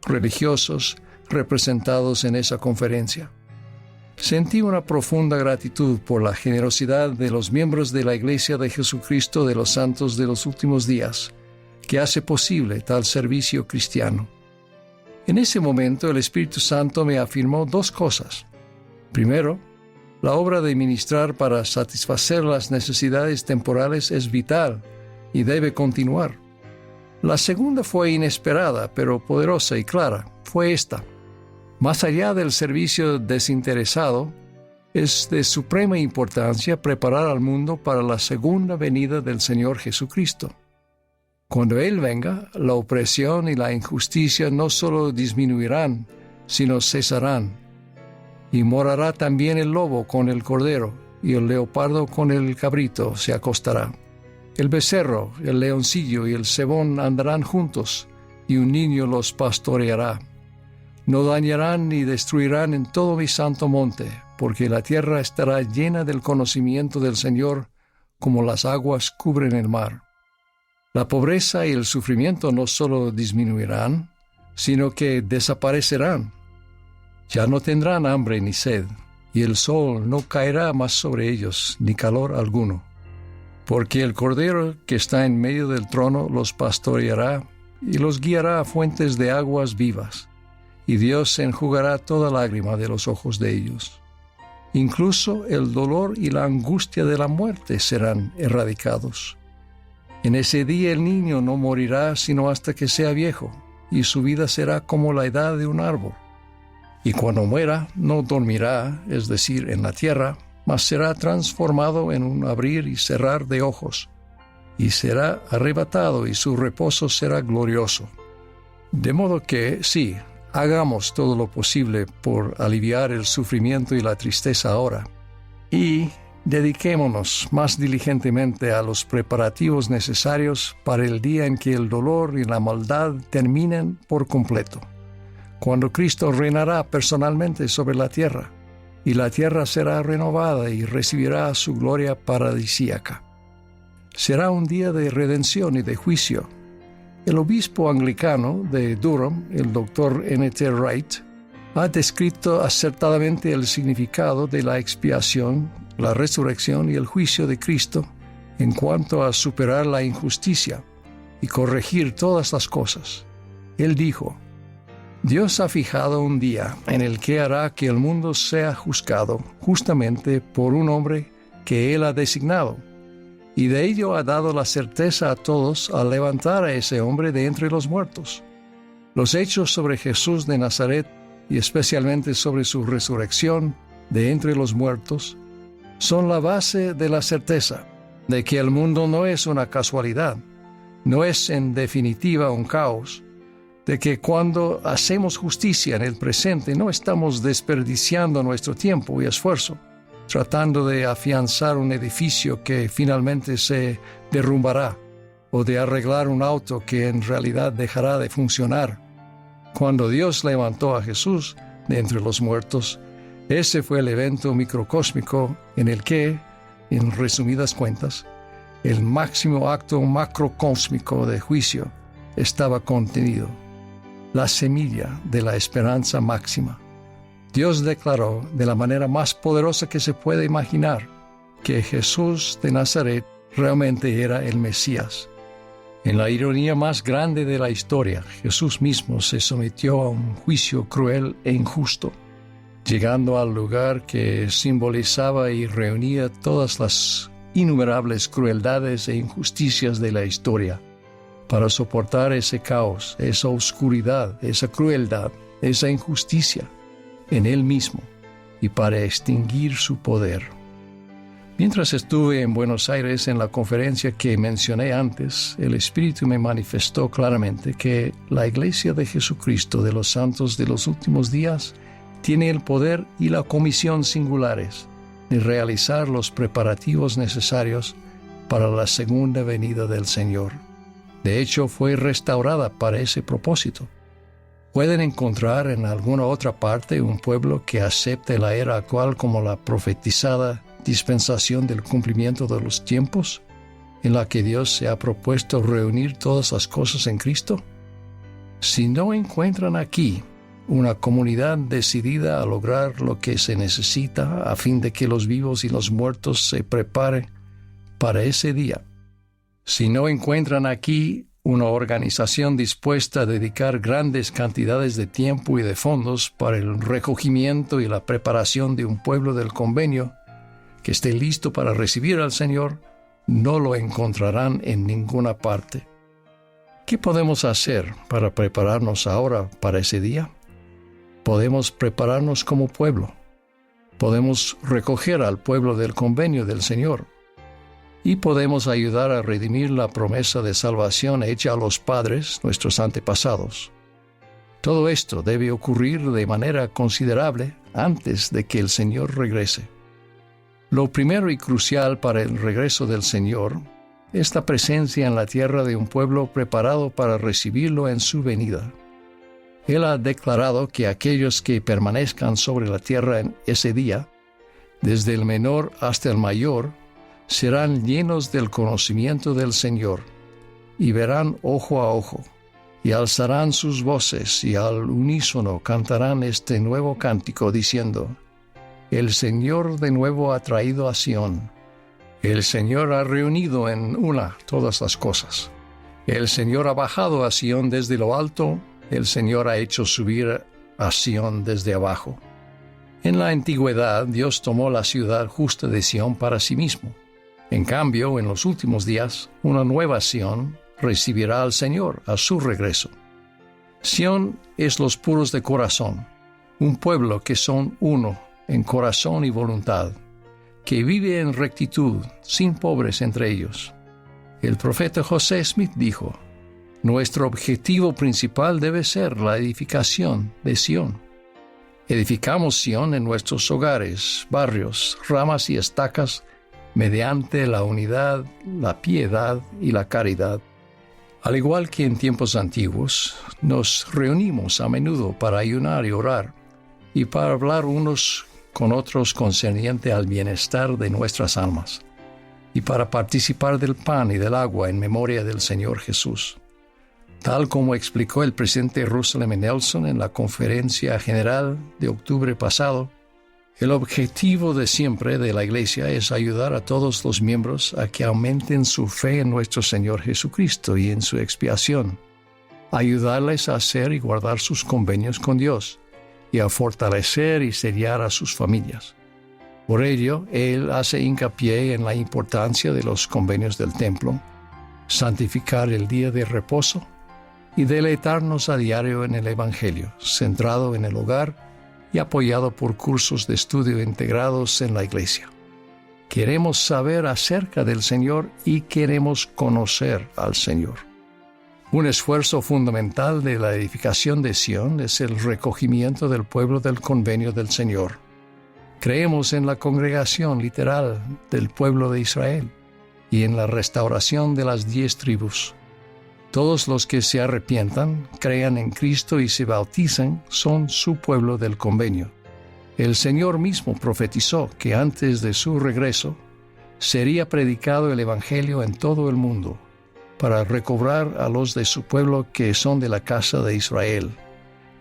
religiosos representados en esa conferencia. Sentí una profunda gratitud por la generosidad de los miembros de la Iglesia de Jesucristo de los Santos de los Últimos Días, que hace posible tal servicio cristiano. En ese momento el Espíritu Santo me afirmó 2 cosas. Primero, la obra de ministrar para satisfacer las necesidades temporales es vital y debe continuar. La segunda fue inesperada, pero poderosa y clara. Fue esta: más allá del servicio desinteresado, es de suprema importancia preparar al mundo para la segunda venida del Señor Jesucristo. Cuando Él venga, la opresión y la injusticia no solo disminuirán, sino cesarán. Y morará también el lobo con el cordero, y el leopardo con el cabrito se acostará. El becerro, el leoncillo y el cebón andarán juntos, y un niño los pastoreará. No dañarán ni destruirán en todo mi santo monte, porque la tierra estará llena del conocimiento del Señor, como las aguas cubren el mar. La pobreza y el sufrimiento no solo disminuirán, sino que desaparecerán. Ya no tendrán hambre ni sed, y el sol no caerá más sobre ellos, ni calor alguno. Porque el Cordero que está en medio del trono los pastoreará y los guiará a fuentes de aguas vivas, y Dios enjugará toda lágrima de los ojos de ellos. Incluso el dolor y la angustia de la muerte serán erradicados. En ese día el niño no morirá sino hasta que sea viejo, y su vida será como la edad de un árbol. Y cuando muera, no dormirá, es decir, en la tierra, mas será transformado en un abrir y cerrar de ojos, y será arrebatado, y su reposo será glorioso. De modo que, sí, hagamos todo lo posible por aliviar el sufrimiento y la tristeza ahora, y dediquémonos más diligentemente a los preparativos necesarios para el día en que el dolor y la maldad terminen por completo, cuando Cristo reinará personalmente sobre la tierra, y la tierra será renovada y recibirá su gloria paradisíaca. Será un día de redención y de juicio. El obispo anglicano de Durham, el Dr. N.T. Wright, ha descrito acertadamente el significado de la expiación, la resurrección y el juicio de Cristo en cuanto a superar la injusticia y corregir todas las cosas. Él dijo: Dios ha fijado un día en el que hará que el mundo sea juzgado justamente por un hombre que Él ha designado, y de ello ha dado la certeza a todos al levantar a ese hombre de entre los muertos. Los hechos sobre Jesús de Nazaret, y especialmente sobre su resurrección de entre los muertos, son la base de la certeza de que el mundo no es una casualidad, no es en definitiva un caos, de que cuando hacemos justicia en el presente no estamos desperdiciando nuestro tiempo y esfuerzo, tratando de afianzar un edificio que finalmente se derrumbará, o de arreglar un auto que en realidad dejará de funcionar. Cuando Dios levantó a Jesús de entre los muertos, ese fue el evento microcósmico en el que, en resumidas cuentas, el máximo acto macrocósmico de juicio estaba contenido, la semilla de la esperanza máxima. Dios declaró de la manera más poderosa que se puede imaginar que Jesús de Nazaret realmente era el Mesías. En la ironía más grande de la historia, Jesús mismo se sometió a un juicio cruel e injusto, llegando al lugar que simbolizaba y reunía todas las innumerables crueldades e injusticias de la historia, para soportar ese caos, esa oscuridad, esa crueldad, esa injusticia en Él mismo y para extinguir su poder. Mientras estuve en Buenos Aires en la conferencia que mencioné antes, el Espíritu me manifestó claramente que la Iglesia de Jesucristo de los Santos de los Últimos Días tiene el poder y la comisión singulares de realizar los preparativos necesarios para la segunda venida del Señor. De hecho, fue restaurada para ese propósito. ¿Pueden encontrar en alguna otra parte un pueblo que acepte la era actual como la profetizada dispensación del cumplimiento de los tiempos, en la que Dios se ha propuesto reunir todas las cosas en Cristo? Si no encuentran aquí una comunidad decidida a lograr lo que se necesita a fin de que los vivos y los muertos se preparen para ese día, si no encuentran aquí una organización dispuesta a dedicar grandes cantidades de tiempo y de fondos para el recogimiento y la preparación de un pueblo del convenio que esté listo para recibir al Señor, no lo encontrarán en ninguna parte. ¿Qué podemos hacer para prepararnos ahora para ese día? Podemos prepararnos como pueblo. Podemos recoger al pueblo del convenio del Señor. Y podemos ayudar a redimir la promesa de salvación hecha a los padres, nuestros antepasados. Todo esto debe ocurrir de manera considerable antes de que el Señor regrese. Lo primero y crucial para el regreso del Señor es la presencia en la tierra de un pueblo preparado para recibirlo en su venida. Él ha declarado que aquellos que permanezcan sobre la tierra en ese día, desde el menor hasta el mayor, serán llenos del conocimiento del Señor, y verán ojo a ojo, y alzarán sus voces, y al unísono cantarán este nuevo cántico, diciendo: El Señor de nuevo ha traído a Sión. El Señor ha reunido en una todas las cosas. El Señor ha bajado a Sión desde lo alto, el Señor ha hecho subir a Sión desde abajo. En la antigüedad, Dios tomó la ciudad justa de Sión para sí mismo. En cambio, en los últimos días, una nueva Sión recibirá al Señor a su regreso. Sión es los puros de corazón, un pueblo que son uno en corazón y voluntad, que vive en rectitud, sin pobres entre ellos. El profeta José Smith dijo: nuestro objetivo principal debe ser la edificación de Sión. Edificamos Sión en nuestros hogares, barrios, ramas y estacas, mediante la unidad, la piedad y la caridad. Al igual que en tiempos antiguos, nos reunimos a menudo para ayunar y orar, y para hablar unos con otros concerniente al bienestar de nuestras almas, y para participar del pan y del agua en memoria del Señor Jesús. Tal como explicó el presidente Russell M. Nelson en la Conferencia General de octubre pasado, el objetivo de siempre de la Iglesia es ayudar a todos los miembros a que aumenten su fe en nuestro Señor Jesucristo y en su expiación, ayudarles a hacer y guardar sus convenios con Dios, y a fortalecer y sellar a sus familias. Por ello, él hace hincapié en la importancia de los convenios del templo, santificar el día de reposo y deleitarnos a diario en el Evangelio, centrado en el hogar y apoyado por cursos de estudio integrados en la Iglesia. Queremos saber acerca del Señor y queremos conocer al Señor. Un esfuerzo fundamental de la edificación de Sion es el recogimiento del pueblo del convenio del Señor. Creemos en la congregación literal del pueblo de Israel y en la restauración de las 10 tribus. Todos los que se arrepientan, crean en Cristo y se bauticen son su pueblo del convenio. El Señor mismo profetizó que antes de su regreso sería predicado el Evangelio en todo el mundo, para recobrar a los de su pueblo que son de la casa de Israel,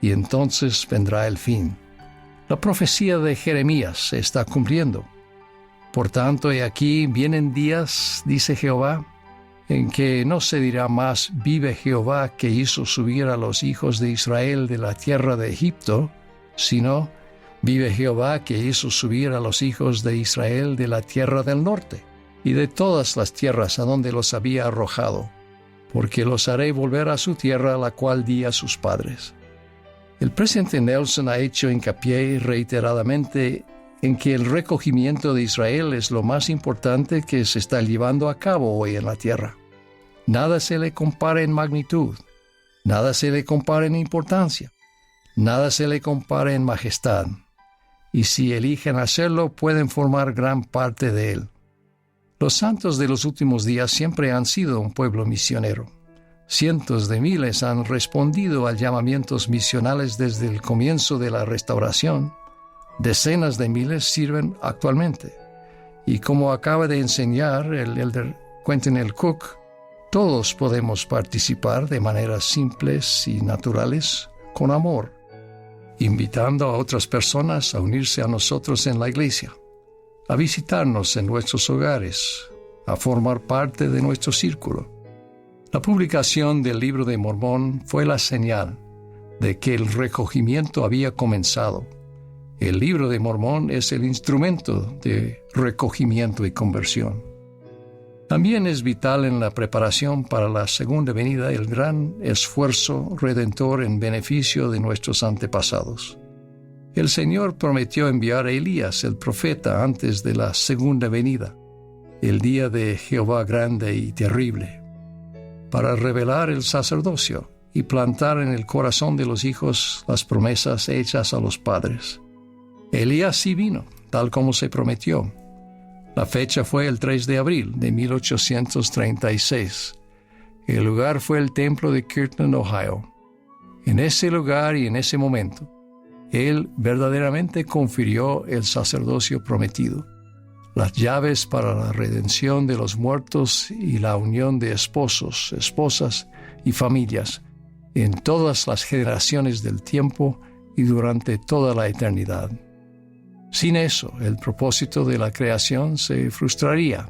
y entonces vendrá el fin. La profecía de Jeremías se está cumpliendo. Por tanto, he aquí vienen días, dice Jehová, en que no se dirá más, vive Jehová que hizo subir a los hijos de Israel de la tierra de Egipto, sino, vive Jehová que hizo subir a los hijos de Israel de la tierra del norte, y de todas las tierras a donde los había arrojado, porque los haré volver a su tierra, la cual di a sus padres. El presidente Nelson ha hecho hincapié reiteradamente en que el recogimiento de Israel es lo más importante que se está llevando a cabo hoy en la tierra. Nada se le compara en magnitud, nada se le compara en importancia, nada se le compara en majestad, y si eligen hacerlo pueden formar gran parte de él. Los santos de los últimos días siempre han sido un pueblo misionero. Cientos de miles han respondido a llamamientos misionales desde el comienzo de la restauración. Decenas de miles sirven actualmente. Y como acaba de enseñar el elder Quentin L. Cook, todos podemos participar de maneras simples y naturales con amor, invitando a otras personas a unirse a nosotros en la iglesia, a visitarnos en nuestros hogares, a formar parte de nuestro círculo. La publicación del Libro de Mormón fue la señal de que el recogimiento había comenzado. El Libro de Mormón es el instrumento de recogimiento y conversión. También es vital en la preparación para la segunda venida el gran esfuerzo redentor en beneficio de nuestros antepasados. El Señor prometió enviar a Elías, el profeta, antes de la segunda venida, el día de Jehová grande y terrible, para revelar el sacerdocio y plantar en el corazón de los hijos las promesas hechas a los padres. Elías sí vino, tal como se prometió. La fecha fue el 3 de abril de 1836. El lugar fue el templo de Kirtland, Ohio. En ese lugar y en ese momento, Él verdaderamente confirió el sacerdocio prometido, las llaves para la redención de los muertos y la unión de esposos, esposas y familias en todas las generaciones del tiempo y durante toda la eternidad. Sin eso, el propósito de la creación se frustraría,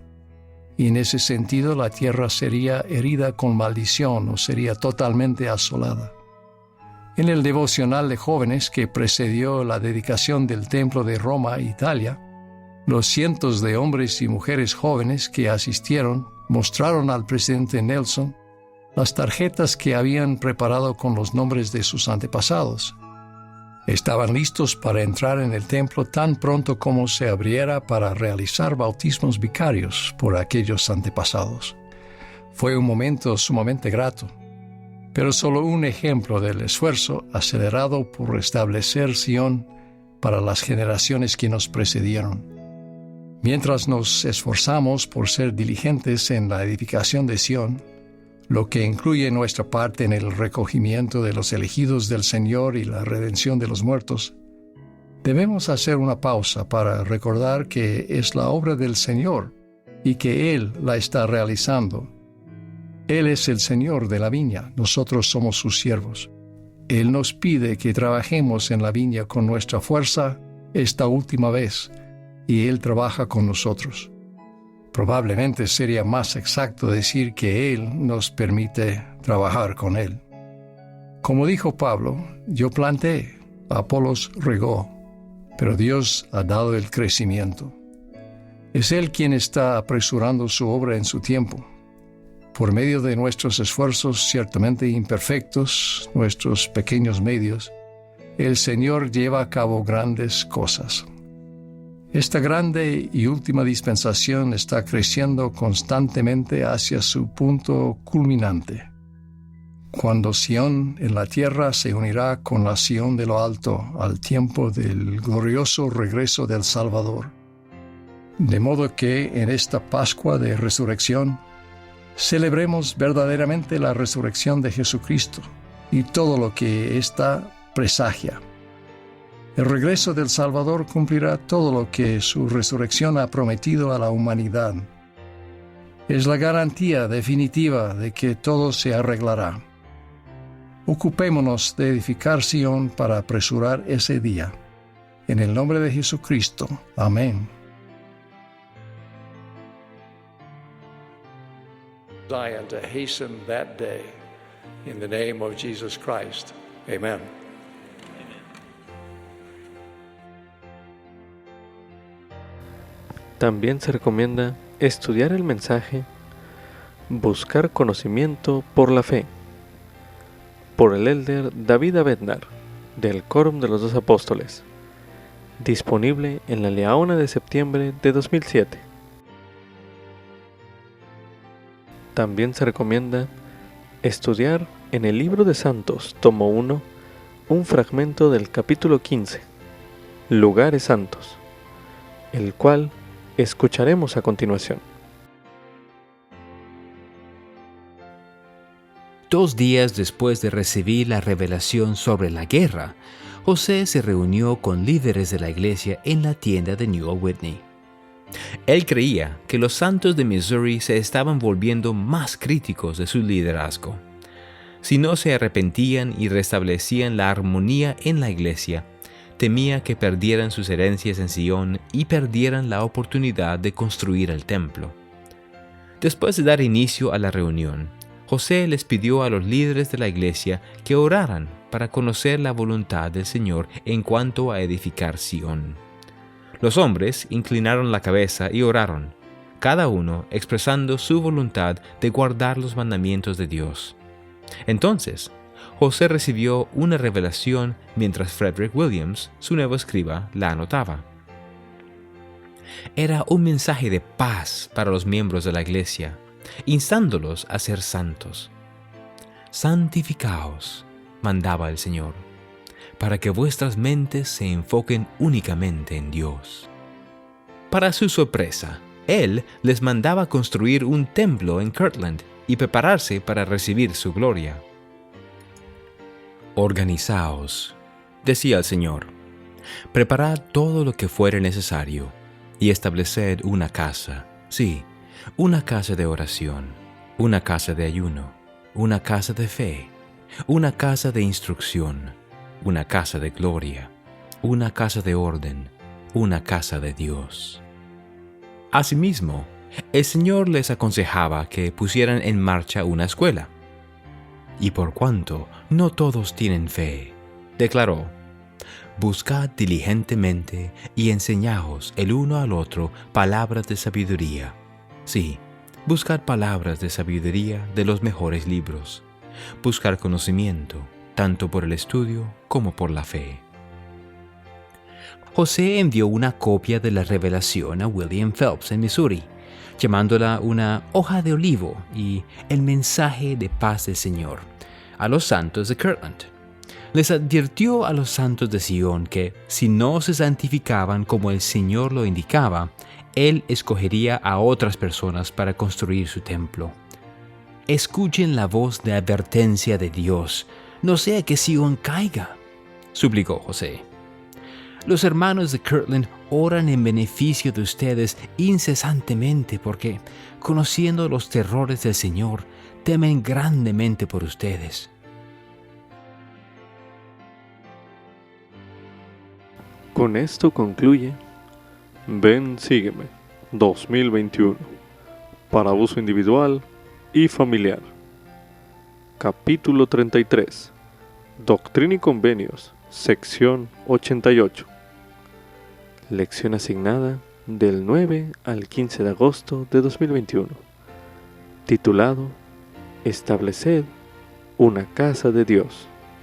y en ese sentido la tierra sería herida con maldición o sería totalmente asolada. En el devocional de jóvenes que precedió la dedicación del Templo de Roma, Italia, los cientos de hombres y mujeres jóvenes que asistieron mostraron al presidente Nelson las tarjetas que habían preparado con los nombres de sus antepasados. Estaban listos para entrar en el templo tan pronto como se abriera para realizar bautismos vicarios por aquellos antepasados. Fue un momento sumamente grato, pero solo un ejemplo del esfuerzo acelerado por restablecer Sion para las generaciones que nos precedieron. Mientras nos esforzamos por ser diligentes en la edificación de Sion, lo que incluye nuestra parte en el recogimiento de los elegidos del Señor y la redención de los muertos, Debemos hacer una pausa para recordar que es la obra del Señor y que Él la está realizando. Él es el Señor de la viña, nosotros somos sus siervos. Él nos pide que trabajemos en la viña con nuestra fuerza esta última vez, y Él trabaja con nosotros. Probablemente sería más exacto decir que Él nos permite trabajar con Él. Como dijo Pablo, yo planté, Apolos regó, pero Dios ha dado el crecimiento. Es Él quien está apresurando su obra en su tiempo. Por medio de nuestros esfuerzos ciertamente imperfectos, nuestros pequeños medios, el Señor lleva a cabo grandes cosas. Esta grande y última dispensación está creciendo constantemente hacia su punto culminante, cuando Sión en la tierra se unirá con la Sión de lo alto al tiempo del glorioso regreso del Salvador. De modo que en esta Pascua de Resurrección celebremos verdaderamente la resurrección de Jesucristo y todo lo que ésta presagia. El regreso del Salvador cumplirá todo lo que su resurrección ha prometido a la humanidad. Es la garantía definitiva de que todo se arreglará. Ocupémonos de edificar Sion para apresurar ese día. En el nombre de Jesucristo. Amén. Zion to hasten that day. In the name of Jesus Christ. Amen. También se recomienda estudiar el mensaje, buscar conocimiento por la fe, por el elder David Abednar, del Quórum de los Dos Apóstoles, disponible en la Leona de septiembre de 2007. También se recomienda estudiar en el Libro de Santos, tomo 1, un fragmento del capítulo 15, Lugares Santos, el cual escucharemos a continuación. 2 días después de recibir la revelación sobre la guerra, José se reunió con líderes de la iglesia en la tienda de Newell Whitney. Él creía que los santos de Missouri se estaban volviendo más críticos de su liderazgo. Si no se arrepentían y restablecían la armonía en la iglesia, temía que perdieran sus herencias en Sion y perdieran la oportunidad de construir el templo. Después de dar inicio a la reunión, José les pidió a los líderes de la iglesia que oraran para conocer la voluntad del Señor en cuanto a edificar Sion. Los hombres inclinaron la cabeza y oraron, cada uno expresando su voluntad de guardar los mandamientos de Dios. Entonces, José recibió una revelación mientras Frederick Williams, su nuevo escriba, la anotaba. Era un mensaje de paz para los miembros de la iglesia, instándolos a ser santos. Santificaos, mandaba el Señor, para que vuestras mentes se enfoquen únicamente en Dios. Para su sorpresa, Él les mandaba construir un templo en Kirtland y prepararse para recibir su gloria. Organizaos, decía el Señor, preparad todo lo que fuere necesario y estableced una casa, sí, una casa de oración, una casa de ayuno, una casa de fe, una casa de instrucción, una casa de gloria, una casa de orden, una casa de Dios. Asimismo, el Señor les aconsejaba que pusieran en marcha una escuela. Y por cuanto no todos tienen fe, declaró, buscad diligentemente y enseñaos el uno al otro palabras de sabiduría. Sí, buscad palabras de sabiduría de los mejores libros. Buscar conocimiento, tanto por el estudio como por la fe. José envió una copia de la revelación a William Phelps en Missouri, llamándola una hoja de olivo y el mensaje de paz del Señor, a los santos de Kirtland. Les advirtió a los santos de Sion que, si no se santificaban como el Señor lo indicaba, Él escogería a otras personas para construir su templo. Escuchen la voz de advertencia de Dios, no sea que Sion caiga, suplicó José. Los hermanos de Kirtland oran en beneficio de ustedes incesantemente porque, conociendo los terrores del Señor, temen grandemente por ustedes. Con esto concluye Ven, sígueme 2021 para uso individual y familiar. Capítulo 33. Doctrina y Convenios, sección 88. Lección asignada del 9 al 15 de agosto de 2021. Titulado Estableced una casa de Dios.